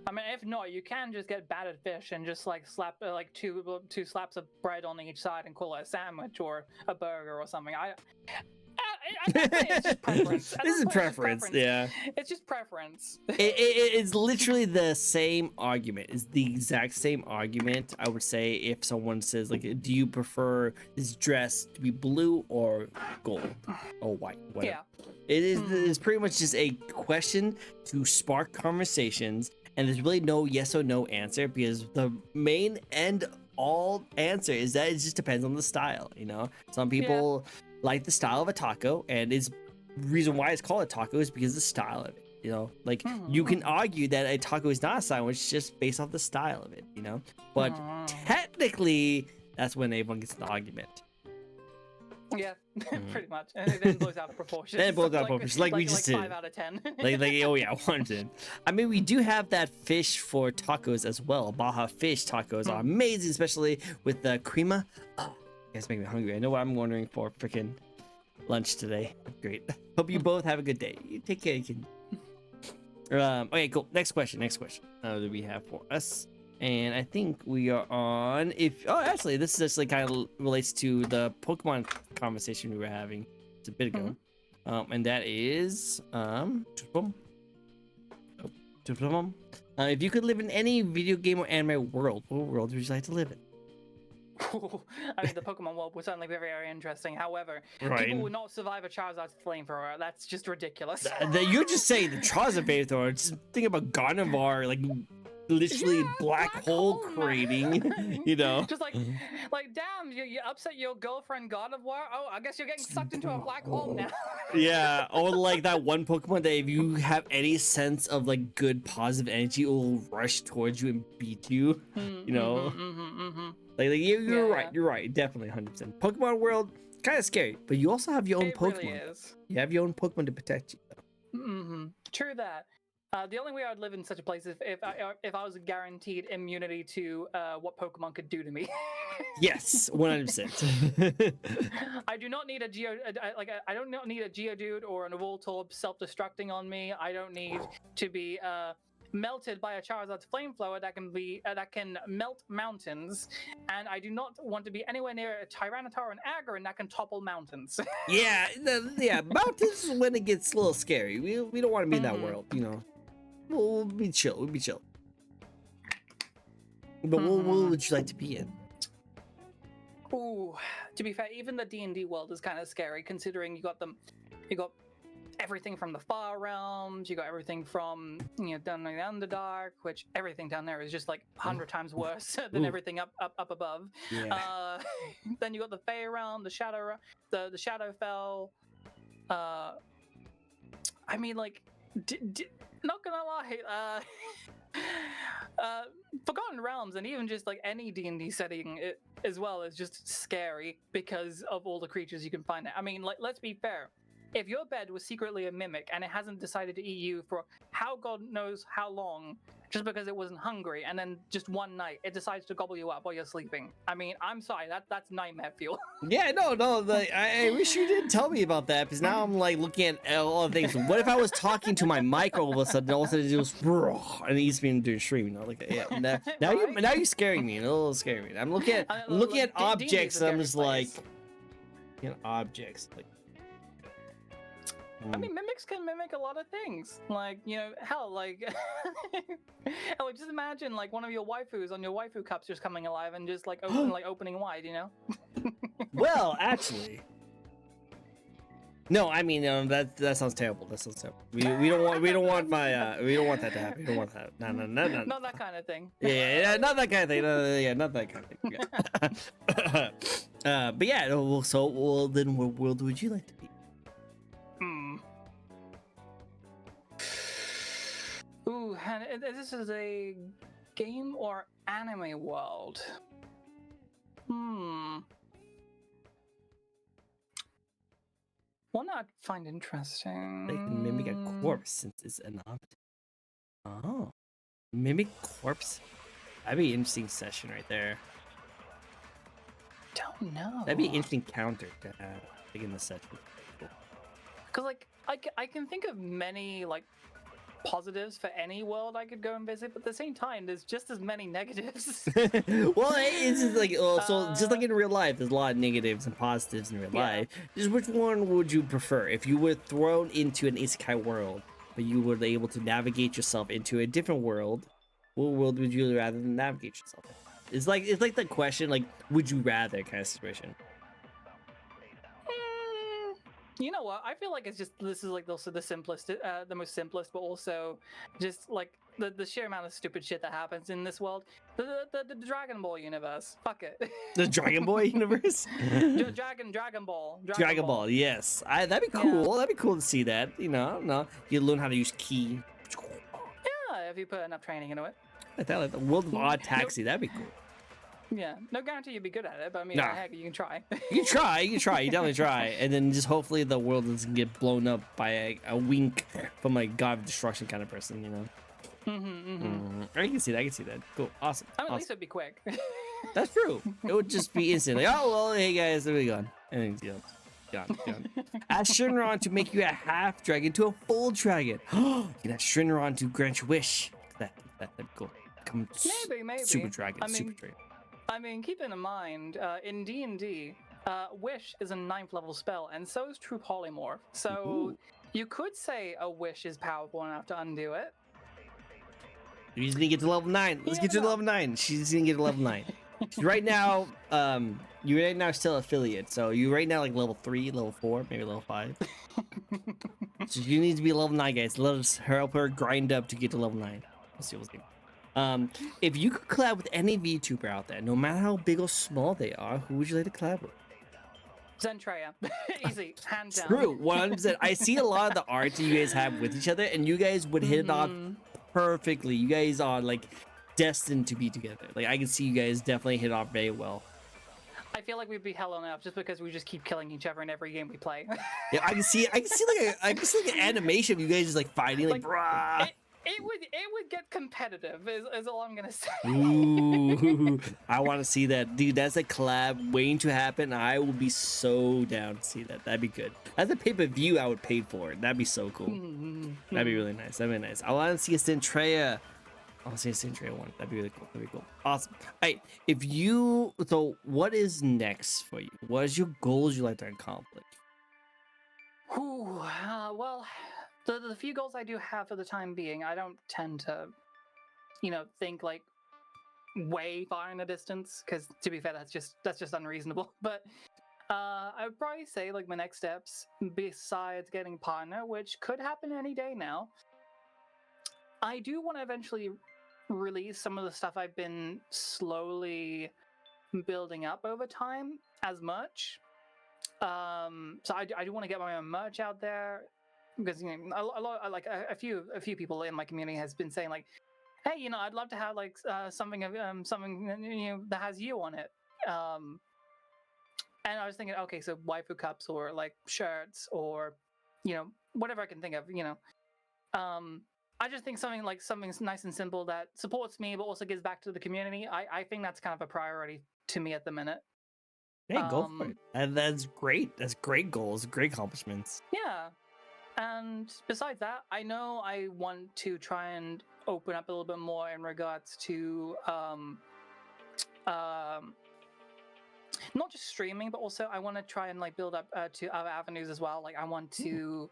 I mean, if not, you can just get battered fish and just like slap like two slaps of bread on each side and call it a sandwich or a burger or something. At that point, it's just preference. This is preference, yeah. It's just preference. It's literally the same argument. It's the exact same argument. I would say if someone says like, "Do you prefer this dress to be blue or gold or white?" Whatever. Yeah. It's pretty much just a question to spark conversations, and there's really no yes or no answer because the main end all answer is that it just depends on the style. You know, some people like the style of a taco, and is reason why it's called a taco is because of the style of it. You know, like you can argue that a taco is not a sandwich just based off the style of it. You know, but technically that's when everyone gets an argument. Yeah, pretty much, and it then blows out of proportion. Then it blows out of proportion, like we just did. 5 out of 10. like oh yeah, 100. I mean, we do have that fish for tacos as well. Baja fish tacos are amazing, especially with the crema. Oh, you guys make me hungry. I know what I'm ordering for freaking lunch today. Great. Hope you both have a good day. You take care. You can. Okay, cool. Next question. What do we have for us? And I think we are on. Actually, this is actually kind of relates to the Pokemon conversation we were having just a bit ago, and that is if you could live in any video game or anime world, what world would you like to live in? I mean, the Pokemon world would certainly be very, very interesting. However, people would not survive a Charizard's flamethrower. That's just ridiculous. You're just saying the Charizard flamethrower. Just think about Gardevoir, like literally black hole creating, you know. Just like damn, you upset your girlfriend Gardevoir. Oh, I guess you're getting sucked into a black hole now. Yeah, or like that one Pokemon that if you have any sense of like good positive energy, it will rush towards you and beat you. You know, like you're right. You're right. Definitely 100%. Pokemon world kind of scary, but you also have your own Pokemon. Really is. You have your own Pokemon to protect you. True that. The only way I'd live in such a place is if I was guaranteed immunity to what Pokemon could do to me. Yes, 100%. I do not need I don't need a Geodude or an Voltorb self-destructing on me. I don't need to be melted by a Charizard's flamethrower that can melt mountains, and I do not want to be anywhere near a Tyranitar and Aggron that can topple mountains. yeah, mountains is when it gets a little scary. We don't want to be in that world, you know. We'll be chill. But what would you like to be in? Ooh, to be fair, even the D&D world is kind of scary, considering you got everything from the Far Realms, you got everything from, down in the Underdark, which everything down there is just like 100 times worse than everything up above. Yeah. Then you got the Fey Realm, the Shadowfell. I mean, like, not gonna lie, Forgotten Realms and even just like any D&D setting as well is just scary because of all the creatures you can find. I mean, like, let's be fair. If your bed was secretly a mimic and it hasn't decided to eat you for how God knows how long, just because it wasn't hungry, and then just one night it decides to gobble you up while you're sleeping. I mean, I'm sorry, that's nightmare fuel. Yeah, no, I wish you didn't tell me about that, because now I'm like looking at all the things. What if I was talking to my mic all of a sudden, all of a sudden it was and he's been doing stream, like, yeah. Now you're scaring me, a little scaring. I'm looking at objects, and I'm just like, objects, like. I mean, mimics can mimic a lot of things. Like, hell, like, just imagine like one of your waifus on your waifu cups just coming alive and just like opening wide, Well, actually, no. I mean, that sounds terrible. That sounds terrible. We don't want we don't want that to happen. We don't want that. No. Not that kind of thing. Yeah, not that kind of thing. Not that kind of thing. Yeah. But yeah. Well, then, what world would you like to be? Ooh, and this is a game or anime world. One I'd find interesting. They can mimic a corpse since it's an object. Oh, mimic corpse? That'd be an interesting session right there. Don't know. That'd be an interesting counter to have in the session. Because like I can think of many like positives for any world I could go and visit, but at the same time, there's just as many negatives. Well, it's just like so just like in real life, there's a lot of negatives and positives in real life. Just which one would you prefer if you were thrown into an isekai world, but you were able to navigate yourself into a different world? What world would you rather than navigate yourself in? It's like the question like, would you rather kind of situation. You know what? I feel like it's just this is like also the simplest, the most simplest, but also just like the sheer amount of stupid shit that happens in this world. The Dragon Ball universe. Fuck it. The Dragon Boy universe. Dragon Ball. Dragon Ball. Yes, that'd be cool. Yeah. That'd be cool to see that. You know, no, you learn how to use ki. Yeah, if you put enough training into it. Like that, like the World of Odd Taxi. That'd be cool. Yeah, no guarantee you'd be good at it, but I mean, Nah. heck, you can try. You can try, you definitely try, and then just hopefully the world doesn't get blown up by a wink from like God of Destruction kind of person, you know. I can see that. Cool, awesome. I mean, at awesome. least it'd be quick. That's true. It would just be instant. Like, oh well, hey guys, there we go. And then, gone. Ask Shinron to make you a half dragon to a full dragon. You can ask Shinron to grant your wish. That'd be cool. Become Maybe. super dragon. I mean, Super dragon. I mean, keep in mind, in D&D, Wish is a 9th level spell, and so is True Polymorph. So you could say a Wish is powerful enough to undo it. You just need to get to level 9. Let's get to level 9. She's gonna get to level 9. Right now, you right now still affiliate, so you right now like level 3, level 4, maybe level 5. So you need to be level 9, guys. Let us help her grind up to get to level 9. Let's see what's going on. If you could collab with any VTuber out there, no matter how big or small they are, who would you like to collab with? Zentreya. Easy. Hands down. True, 100%. I see a lot of the art that you guys have with each other, and you guys would hit it off perfectly. You guys are like destined to be together. Like I can see you guys definitely hit it off very well. I feel like we'd be hell on earth just because we just keep killing each other in every game we play. Yeah, I can see like an animation of you guys just like fighting, like brah. It would get competitive, is all I'm gonna say. Ooh, I want to see that, dude. That's a collab waiting to happen. I will be so down to see that. That'd be good. That's a pay-per-view I would pay for. That'd be so cool. That'd be really nice. That'd be nice. I want to see a Zentreya. I want to see a Zentreya one. That'd be really cool. That'd be cool. Awesome. All right. So what is next for you? What is your goals you like to accomplish? Well, the few goals I do have for the time being, I don't tend to, think like way far in the distance, because to be fair, that's just unreasonable. But I would probably say like my next steps, besides getting a partner, which could happen any day now, I do want to eventually release some of the stuff I've been slowly building up over time as merch. So I do want to get my own merch out there, because a few people in my community has been saying like, hey, I'd love to have like something that has you on it. And I was thinking, okay, so waifu cups or like shirts or whatever I can think of. I just think something nice and simple that supports me but also gives back to the community. I think that's kind of a priority to me at the minute. Hey, go for it. And that's great. That's great goals, great accomplishments. Yeah. And besides that, I know I want to try and open up a little bit more in regards to not just streaming, but also I want to try and like build up to other avenues as well. Like I want to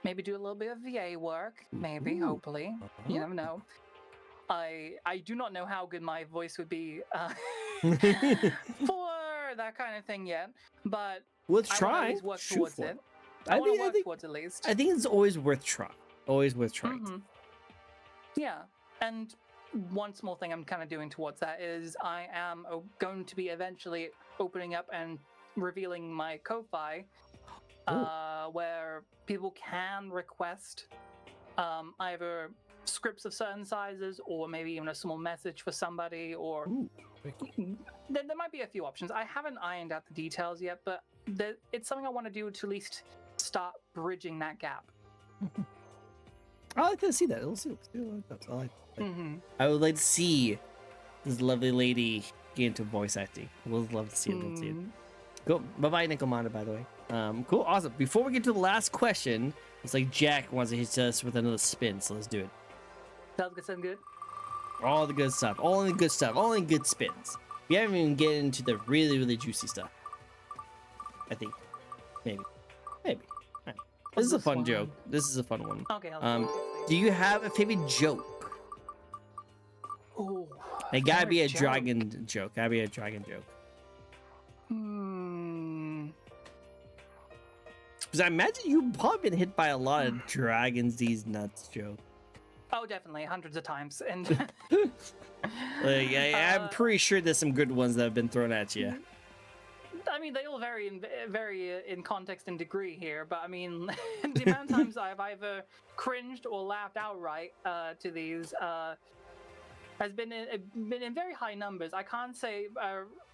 maybe do a little bit of VA work, maybe, hopefully. You never know. I do not know how good my voice would be for that kind of thing yet, but let's I try. want to work towards it. I want to work think towards at least. I think it's always worth trying. Always worth trying. Yeah, and one small thing I'm kind of doing towards that is I am going to be eventually opening up and revealing my Ko-Fi, where people can request either scripts of certain sizes or maybe even a small message for somebody, or there might be a few options. I haven't ironed out the details yet, but it's something I want to do to at least start bridging that gap. I like to see that. I would like to see this lovely lady get into voice acting. We'll love to see it. Cool. Bye-bye, Nikomanda, by the way. Cool. Awesome. Before we get to the last question, It's like Jack wants to hit us with another spin, so let's do it. Sounds good. Sounds good. All the good stuff. All in the good stuff. All in good spins. We haven't even get into the really, really juicy stuff. I think. Maybe. Maybe. Right. This is a fun joke. This is a fun one. Okay. Do you have a favorite joke? Oh. It gotta be a dragon joke. Gotta be a dragon joke. Because I imagine you've probably been hit by a lot of dragons these nuts joke. Oh, definitely, hundreds of times. And like, I'm pretty sure there's some good ones that have been thrown at you. I mean, they all vary in context and degree here, but I mean, the amount of times I've either cringed or laughed outright to these has been in very high numbers. I can't say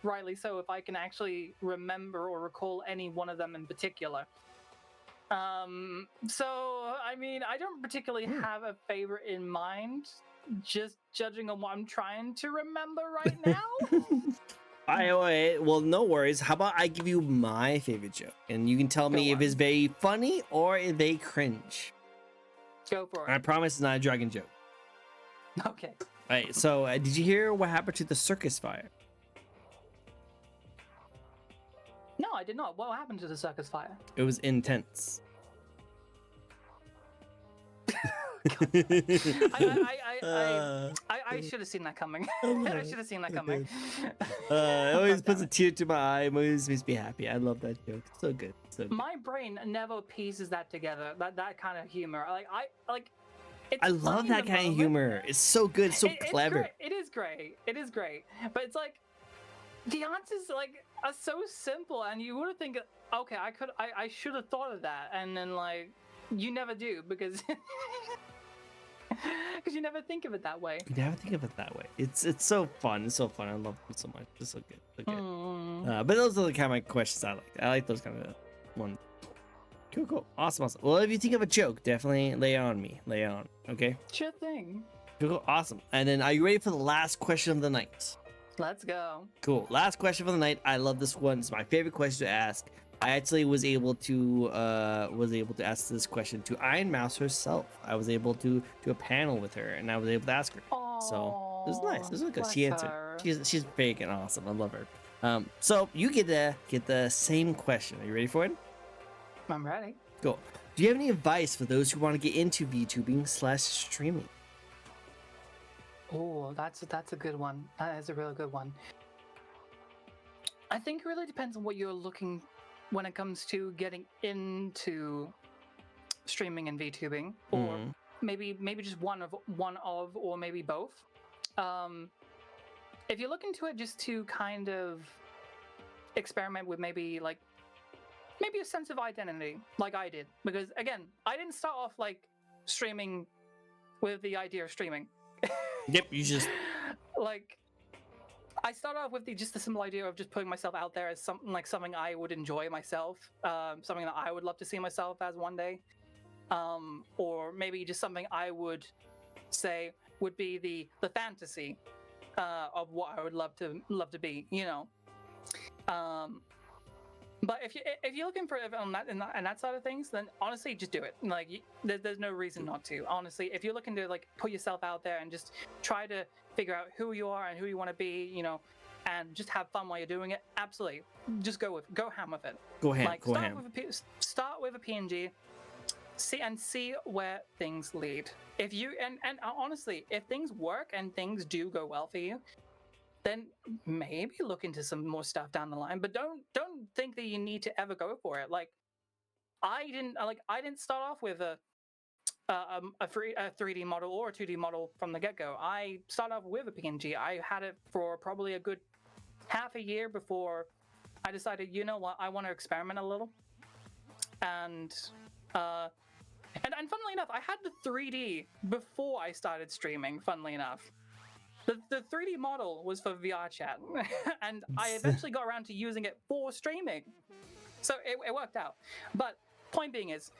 rightly so if I can actually remember or recall any one of them in particular. So I mean, I don't particularly have a favorite in mind, just judging on what I'm trying to remember right now. Well, no worries. How about I give you my favorite joke, and you can tell me if it's very funny or if they cringe. Go for it. I promise it's not a dragon joke. Okay. All right. So, did you hear what happened to the circus fire? No, I did not. What happened to the circus fire? It was intense. I should have seen that coming. I should have seen that coming. It always puts a tear to my eye. It always makes me happy. I love that joke. So good. So good. My brain never pieces that together. That kind of humor. I love that kind of humor. It's so good. It's so clever. It is great. It is great. But it's like the answers are so simple, and you would think, okay, I should have thought of that, and then you never do because you never think of it that way. You never think of it that way. It's so fun. It's so fun. I love it so much. It's so good. So good. But those are the kind of questions I like. I like those kind of ones. Cool. Awesome. Well, if you think of a joke, definitely lay it on me. Lay it on. Okay? Sure thing. Cool. Awesome. And then are you ready for the last question of the night? Let's go. Cool. Last question for the night. I love this one. It's my favorite question to ask. I actually was able to ask this question to Iron Mouse herself. I was able to do a panel with her, and I was able to ask her. Aww, so it was nice. It was good. She answered. her. She's freaking awesome. I love her. So you get the same question. Are you ready for it? I'm ready. Cool. Do you have any advice for those who want to get into VTubing/streaming? Oh, that's a good one. That is a really good one. I think it really depends on what you're looking when it comes to getting into streaming and VTubing, or maybe just one of, or maybe both. If you look into it just to kind of experiment with maybe a sense of identity, like I did, because again, I didn't start off streaming with the idea of streaming. Yep, you just I started off with just the simple idea of just putting myself out there as something I would enjoy myself, something that I would love to see myself as one day, or maybe just something I would say would be the fantasy of what I would love to be, you know. But if you're looking for it on that side of things, then honestly, just do it. There's no reason not to. Honestly, if you're looking to put yourself out there and just try to figure out who you are and who you want to be, you know, and just have fun while you're doing it, absolutely, just go ham with it. Go ham. Start with a PNG, see where things lead. If you and honestly, if things work and things do go well for you, then maybe look into some more stuff down the line, but don't think that you need to ever go for it. I didn't start off with a 3D model or a 2D model from the get-go. I started off with a PNG. I had it for probably a good half a year before I decided, you know what, I want to experiment a little. And funnily enough, I had the 3D before I started streaming, funnily enough. The 3D model was for VR chat, and I eventually got around to using it for streaming. So it worked out. But point being is,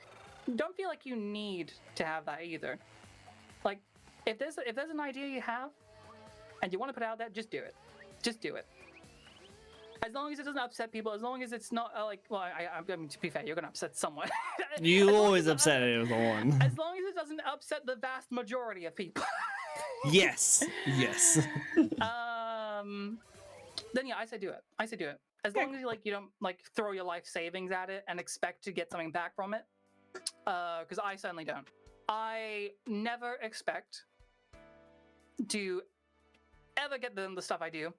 don't feel like you need to have that either. If there's an idea you have, and you want to put it out there, just do it. Just do it. As long as it doesn't upset people, as long as it's not well, I mean, to be fair, you're gonna upset someone. You always upset everyone. As long as it doesn't upset the vast majority of people. Yes. Then yeah, I say do it. As long as you don't throw your life savings at it and expect to get something back from it. Because I certainly don't. I never expect to ever get the stuff I do.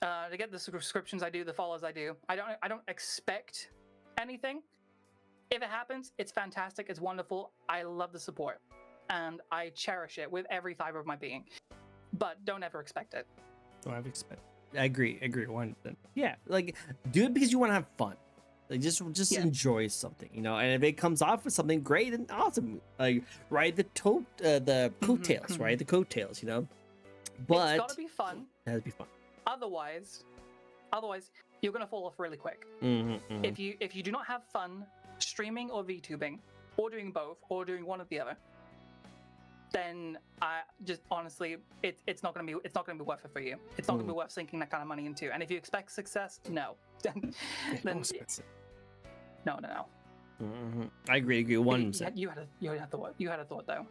To get the subscriptions I do, the follows I do. I don't expect anything. If it happens, it's fantastic. It's wonderful. I love the support, and I cherish it with every fiber of my being. But don't ever expect it. Don't ever expect. I agree. 100%. Yeah, like do it because you want to have fun. Like just enjoy something, you know. And if it comes off with something great and awesome, like ride the coattails, right? The coattails, you know. But it's gotta be fun. It has to be fun. Otherwise, you're gonna fall off really quick. If you do not have fun streaming or VTubing, or doing both, or doing one or the other, then I just honestly, it's not gonna be worth it for you. It's not gonna be worth sinking that kind of money into. And if you expect success, no. Then no. I agree. 100%. You had a thought though.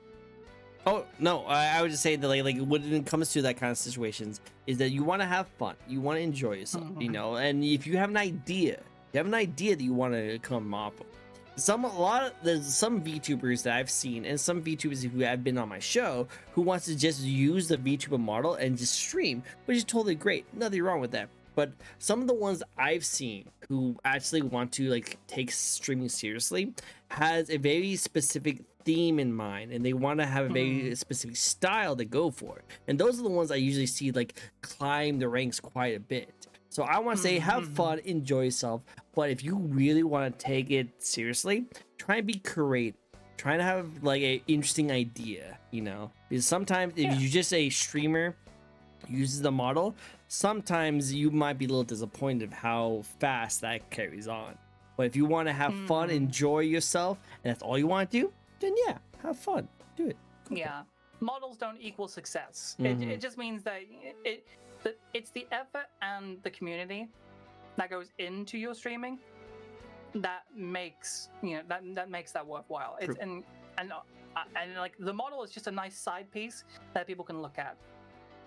Oh no, I would just say that like when it comes to that kind of situations is that you want to have fun, you want to enjoy yourself, you know. And if you have an idea, that you want to come off of. There's some VTubers that I've seen, and some VTubers who have been on my show who wants to just use the VTuber model and just stream, which is totally great. Nothing wrong with that. But some of the ones I've seen who actually want to like take streaming seriously has a very specific theme in mind, and they want to have a very specific style to go for. And those are the ones I usually see like climb the ranks quite a bit. So I want to say have fun, enjoy yourself, but if you really want to take it seriously, try and be creative. Try to have like an interesting idea, you know, because sometimes if you're just a streamer uses the model, sometimes you might be a little disappointed of how fast that carries on. But if you want to have fun, enjoy yourself, and that's all you want to do, then yeah, have fun, do it. Yeah, models don't equal success. It just means that it's the effort and the community that goes into your streaming that makes that makes that worthwhile. It's and like the model is just a nice side piece that people can look at.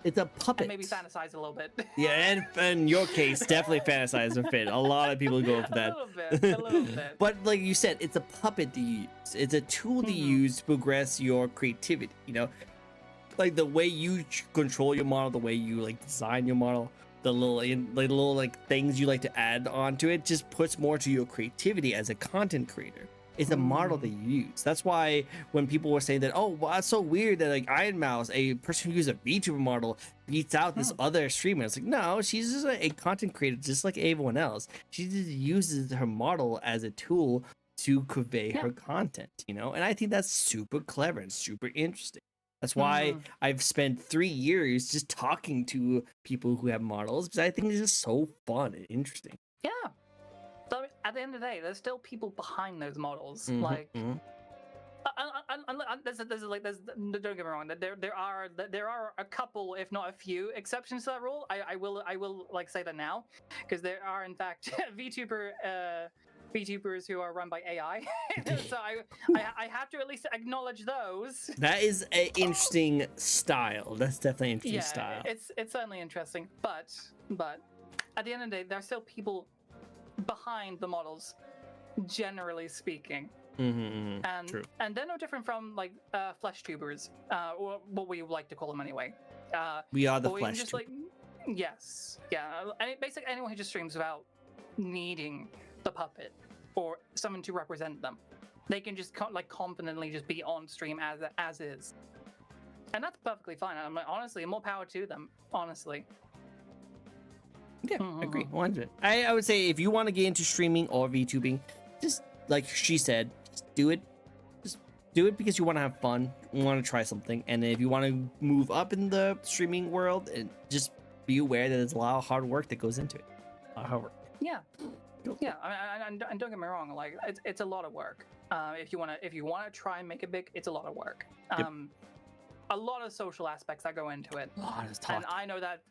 It's a puppet. And maybe fantasize a little bit. Yeah, and in your case, definitely fantasize and fit. A lot of people go for that. A little bit. But like you said, it's a puppet to use. It's a tool to use to progress your creativity, you know? Like the way you control your model, the way you like design your model, the little things you like to add onto it just puts more to your creativity as a content creator. It's a model that you use. That's why when people were saying that, oh, well, that's so weird that like Iron Mouse, a person who uses a VTuber model, beats out this other streamer. It's like, no, she's just a content creator just like everyone else. She just uses her model as a tool to convey her content, you know? And I think that's super clever and super interesting. That's why I've spent 3 years just talking to people who have models, because I think it's just so fun and interesting. Yeah. So at the end of the day, there's still people behind those models. Like, don't get me wrong. There are a couple, if not a few, exceptions to that rule. I will like say that now, because there are in fact VTubers who are run by AI. So I have to at least acknowledge those. That is an interesting style. That's definitely an interesting style. It's certainly interesting, but at the end of the day, there are still people behind the models, generally speaking. True. And they're no different from like flesh tubers, or what we like to call them anyway. We are the flesh just tuber. Yes, yeah. And basically anyone who just streams without needing the puppet or someone to represent them, they can just confidently just be on stream as is, and that's perfectly fine. I'm like, honestly, more power to them. Honestly. Yeah, agree. 100. I would say if you want to get into streaming or VTubing, just like she said, just do it. Just do it because you want to have fun, you want to try something, and if you want to move up in the streaming world, just be aware that there's a lot of hard work that goes into it. A lot of hard work. Yeah. Yeah, and don't get me wrong, like it's a lot of work. If you wanna try and make it big, it's a lot of work. a lot of social aspects that go into it. A lot of And talk. I know that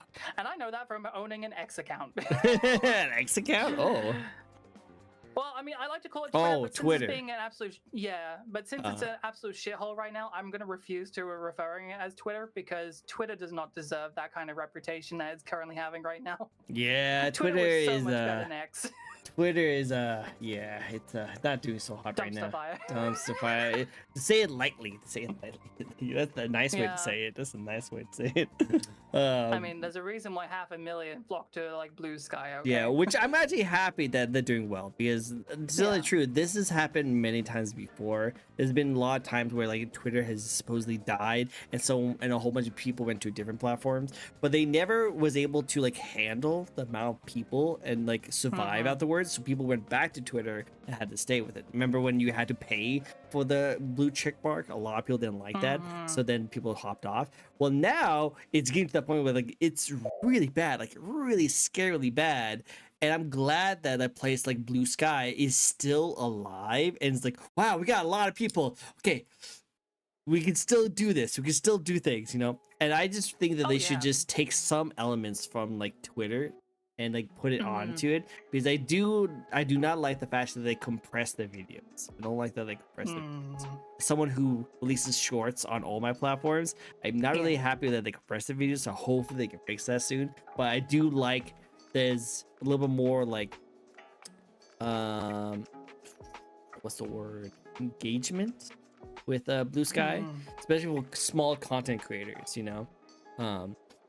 from owning an X account. An X account? Oh. Well, I mean, I like to call it Twitter, Oh, but since Twitter. it's being an absolute but since it's an absolute shithole right now, I'm gonna refuse to referring it as Twitter because Twitter does not deserve that kind of reputation that it's currently having right now. Yeah, Twitter was so is much better than X. Twitter is yeah, it's not doing so hot right now. Dumpster fire. Dumpster fire. To say it lightly. That's a nice way to Yeah. say it. That's a nice way to say it. I mean, there's a reason why 500,000 flock to like Blue Sky. Okay? Yeah, which I'm actually happy that they're doing well because to tell the truth, this has happened many times before. There's been a lot of times where like Twitter has supposedly died, and a whole bunch of people went to different platforms, but they never was able to like handle the amount of people and like survive afterwards. So people went back to Twitter and had to stay with it. Remember when you had to pay for the blue check mark? A lot of people didn't like that, so then people hopped off. Well, now it's getting to the point where like it's really bad, like really scarily bad. And I'm glad that a place like Blue Sky is still alive and it's like, wow, we got a lot of people. Okay, we can still do this. We can still do things, you know? And I just think that they should just take some elements from like Twitter and like put it onto it, because I do not like the fact that they compress their videos. I don't like that they compress their videos. Someone who releases shorts on all my platforms, I'm not really happy that they compress the videos, so hopefully they can fix that soon. But I do like there's a little bit more like what's the word, engagement with Blue Sky, especially with small content creators, you know,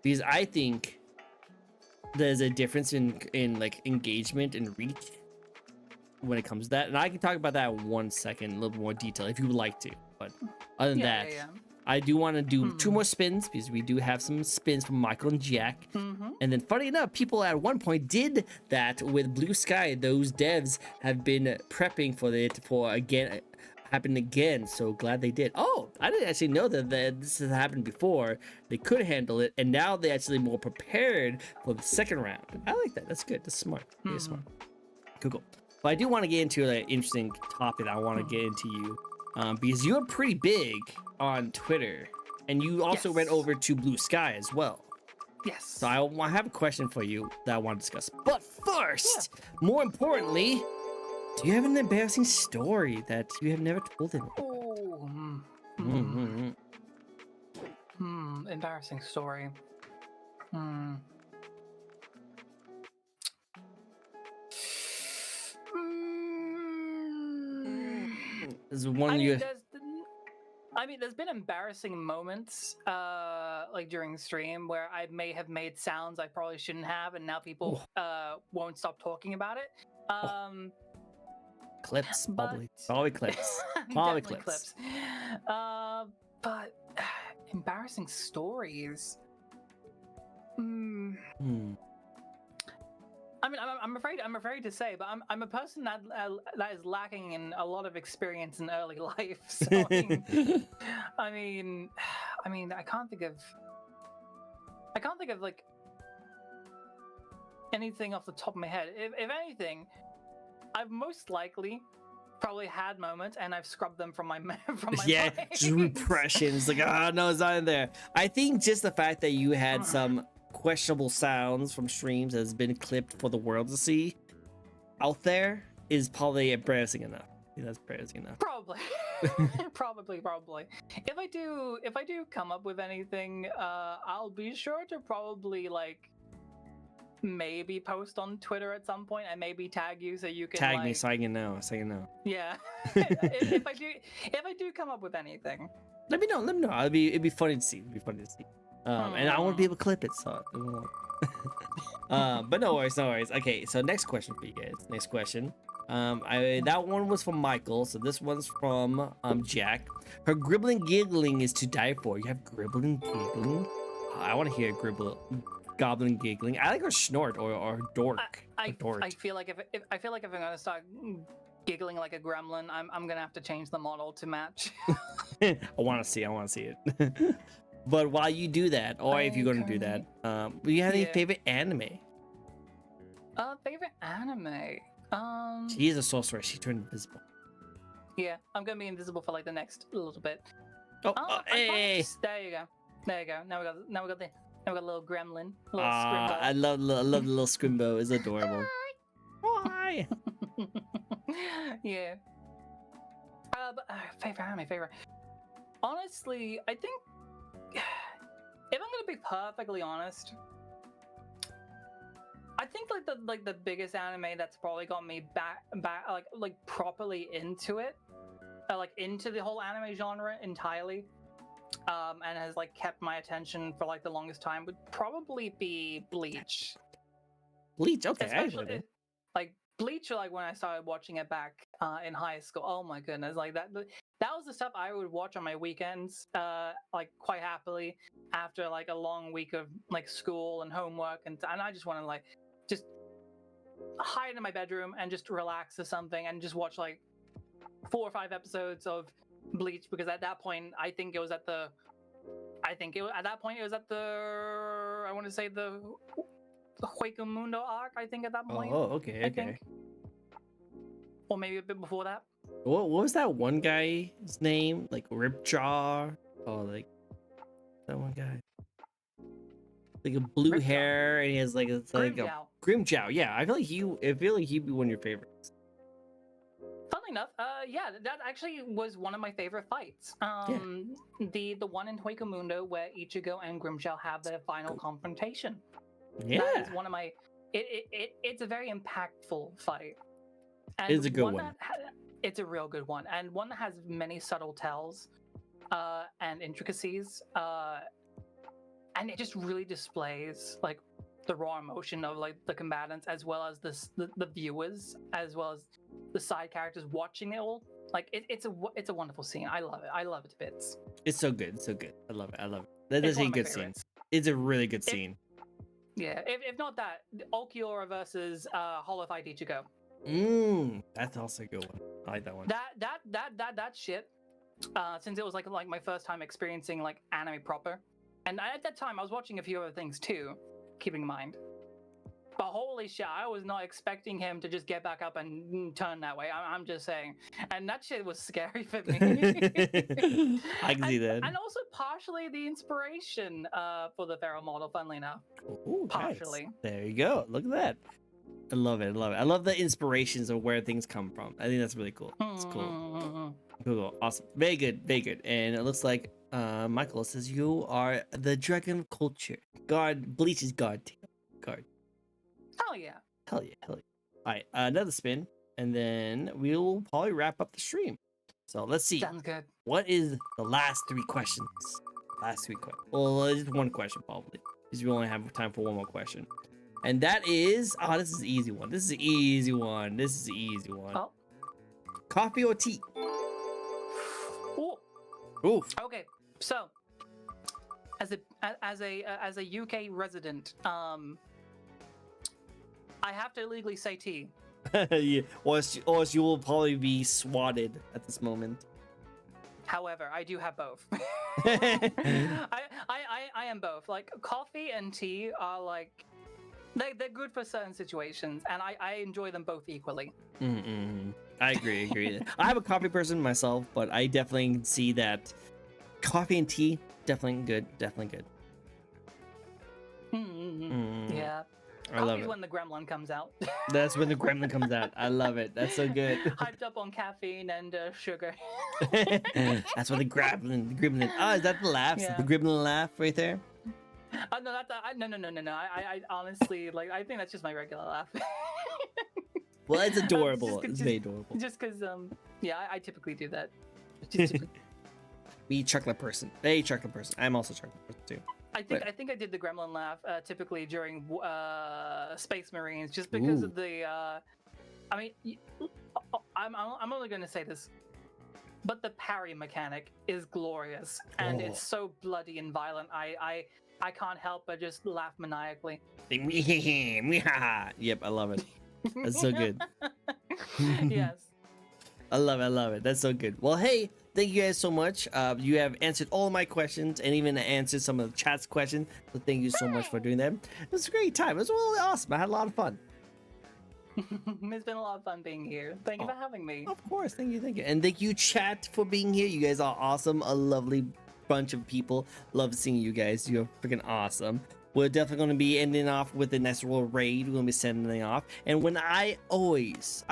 because I think there's a difference in like engagement and reach when it comes to that, and I can talk about that in 1 second, a little more detail if you would like to. But other than that, I do want to do 2 more spins because we do have some spins from Michael and Jack. And then funny enough, people at one point did that with Blue Sky. Those devs have been prepping for it for happen again, so glad they did. Oh, I didn't actually know that this has happened before. They could handle it, and now they're actually more prepared for the second round. I like that. That's good. That's smart. Very smart. Cool. But I do want to get into an interesting topic that I want to get into you, because you're pretty big on Twitter, and you also went over to Blue Sky as well. Yes. So I have a question for you that I want to discuss. But first, more importantly, do you have an embarrassing story that you have never told anyone? Embarrassing story. Is one you? There's been embarrassing moments, like during stream where I may have made sounds I probably shouldn't have, and now people won't stop talking about it. Clips, probably clips. Probably clips. But embarrassing stories. I mean, I'm afraid to say, but I'm a person that is lacking in a lot of experience in early life. So I mean, I can't think of like anything off the top of my head. If anything, I've most likely probably had moments and I've scrubbed them from my mind. Just repressions. Like, no, it's not in there. I think just the fact that you had some questionable sounds from streams has been clipped for the world to see out there is probably embarrassing enough. Yeah, that's embarrassing enough. Probably. probably. If I do come up with anything, I'll be sure to probably like maybe post on Twitter at some point and maybe tag you so you can tag me so I can know. Yeah. if I do come up with anything, let me know. It'd be funny to see. And I want to be able to clip it, so but no worries. Okay, so next question for you guys. Next question. That one was from Michael, so this one's from Jack. Her gribbling giggling is to die for. You have gribbling giggling? I want to hear goblin giggling. I like her snort or dork. I feel like if I'm gonna start giggling like a gremlin, I'm gonna have to change the model to match. I want to see it. But while you do that, or if you're gonna do that, do you have any favorite anime? Favorite anime? She is a sorceress. She turned invisible. Yeah, I'm gonna be invisible for like the next little bit. Oh, Oh, hey! there you go. There you go. Now we got a little gremlin, little I Scrimbo. love the little Scrimbo. It's adorable. Why? Yeah. But, favorite. Honestly, I think if I'm gonna be perfectly honest, I think like the biggest anime that's probably got me back like properly into it, like into the whole anime genre entirely, and has like kept my attention for like the longest time would probably be Bleach. Bleach. Okay, I enjoyed Especially it. like Bleach, like when I started watching it back in high school. Oh my goodness, like that was the stuff I would watch on my weekends, like quite happily after like a long week of like school and homework, and I just want to like just hide in my bedroom and just relax or something and just watch like 4 or 5 episodes of Bleach, because at that point I think it was at the I want to say the Mundo arc, I think at that point. Oh, okay, I okay. think. Or maybe a bit before that. What was that one guy's name? Like Ripjaw? Oh, like that one guy. Like a blue Ripjaw. hair, and he has like a Grimjow. Grimjow. Yeah, I feel like he'd be one of your favorites. Funnily enough, yeah, that actually was one of my favorite fights. The one in Mundo where Ichigo and Grimjow have their final confrontation. Yeah, that is one of my. It's a very impactful fight. And it's a good one. It's a real good one, and one that has many subtle tells and intricacies, and it just really displays like the raw emotion of like the combatants, as well as the viewers, as well as the side characters watching it all. Like it's a wonderful scene. I love it to bits. It's so good. It's so good. I love it. That is a good scene. It's a really good scene. Yeah, if not that, Ulquiorra versus Holofight Ichigo. That's also a good one. I like that one. That shit. Since it was like my first time experiencing like anime proper, and at that time I was watching a few other things too, keeping in mind. But holy shit, I was not expecting him to just get back up and turn that way. I'm just saying, and that shit was scary for me. I can see that, and also partially the inspiration for the Pharaoh model. Funnily enough, partially. Nice. There you go. Look at that. I love it. I love the inspirations of where things come from. I think that's really cool. It's cool. Cool. Awesome. Very good. And it looks like Michael says you are the dragon of culture. God, Bleach is God. God. Hell yeah. All right, another spin, and then we'll probably wrap up the stream. So let's see. Sounds good. What is the last 3 questions? Well, just one question probably, because we only have time for one more question. And that is, this is an easy one. This is an easy one. Oh. Coffee or tea? Ooh. Oof. Okay, so as a UK resident, I have to legally say tea. Yeah. Or else you will probably be swatted at this moment. However, I do have both. I am both. Like coffee and tea are like they're good for certain situations, and I enjoy them both equally. I agree. I'm a coffee person myself, but I definitely see that coffee and tea definitely good. Yeah. I love it. When the gremlin comes out. That's when the gremlin comes out. I love it. That's so good. Hyped up on caffeine and sugar. That's when the gremlin. Oh, is that the laugh? Yeah. The gremlin laugh right there? No, no. I honestly I think that's just my regular laugh. Well, it's adorable. It's very adorable. Just because, yeah, I typically do that. Me, chocolate person. Hey, chocolate person. I'm also chocolate person too. I think I did the gremlin laugh typically during Space Marines, just because of the. I mean, I'm only going to say this, but the parry mechanic is glorious, and it's so bloody and violent. I can't help but just laugh maniacally. Yep, I love it. That's so good. Yes. I love it. That's so good. Well, hey, thank you guys so much. You have answered all my questions and even answered some of the chat's questions. So thank you so much for doing that. It was a great time. It was really awesome. I had a lot of fun. It's been a lot of fun being here. Thank you for having me. Of course, thank you, and thank you, chat, for being here. You guys are awesome, a lovely bunch of people. Love seeing you guys. You're freaking awesome. We're definitely going to be ending off with the next little raid. We're going to be sending off, and when I always,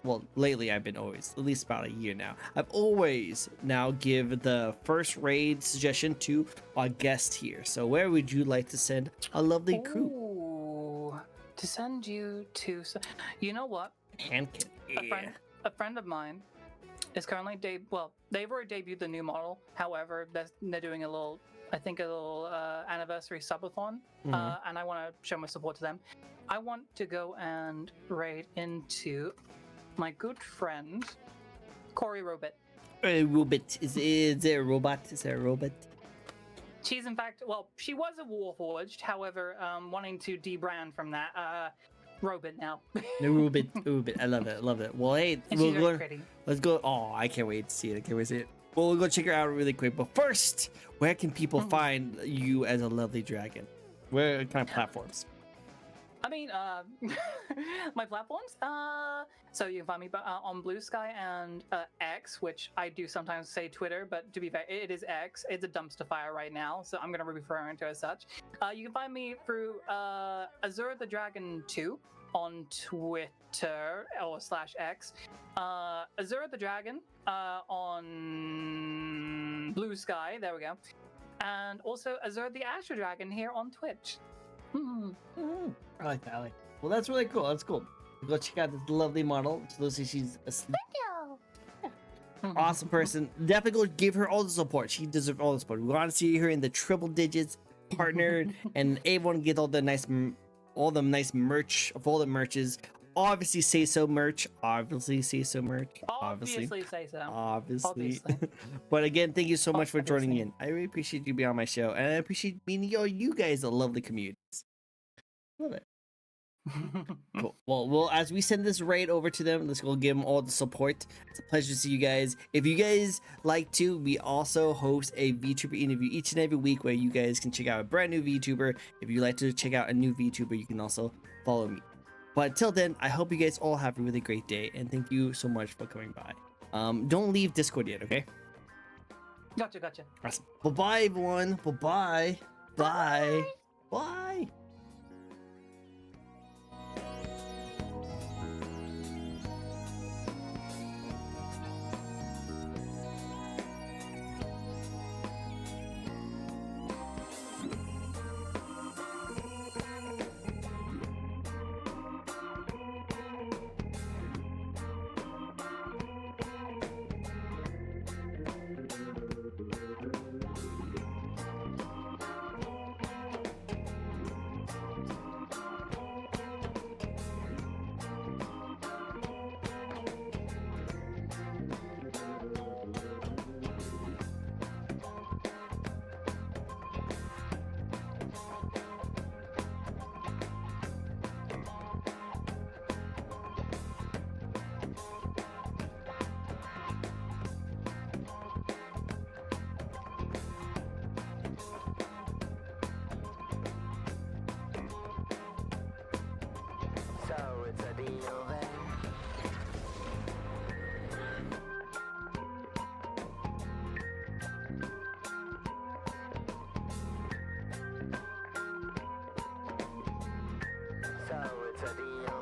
well, lately I've been always, at least about a year now, I've always now give the first raid suggestion to our guest here. So where would you like to send a lovely crew? Ooh, to send you to, you know what? Handkin. Yeah. A friend of mine is currently they've already debuted the new model. However, they're doing a little anniversary subathon, and I want to show my support to them. I want to go and raid into my good friend Corey Robit. Robot. Is there a robot? Is there a robot? She's in fact, well, she was a Warforged, however, wanting to debrand from that. Robot now. The Rubit. I love it. Well, hey, And she's very pretty. let's go. Oh, I can't wait to see it. Well, we'll go check her out really quick. But first, where can people find you as a lovely dragon? Where kind of platforms? I mean, my platforms. So you can find me on Blue Sky and X, which I do sometimes say Twitter, but to be fair, it is X. It's a dumpster fire right now, so I'm gonna be referring to it as such. You can find me through Azure the Dragon 2 on Twitter or /X. Azure the Dragon on Blue Sky. There we go. And also Azure the Astro Dragon here on Twitch. I like that. Well, that's really cool. That's cool. Go check out this lovely model. So those she's a awesome person. Definitely go give her all the support. She deserves all the support. We want to see her in the triple digits, partnered, and everyone get all the nice merch of all the merches. Obviously, say so merch. Obviously, say so merch. Obviously say so. Obviously. But again, thank you so much for joining in. I really appreciate you being on my show, and I appreciate meeting you guys, a lovely community. Love it. Cool. Well, as we send this raid over to them, let's go give them all the support. It's a pleasure to see you guys. If you guys like to, we also host a VTuber interview each and every week where you guys can check out a brand new VTuber. If you like to check out a new VTuber, you can also follow me. But till then, I hope you guys all have a really great day, and thank you so much for coming by. Don't leave Discord yet, okay? Gotcha. Awesome. Bye-bye, everyone. Bye-bye. Bye. Bye. So it's a deal.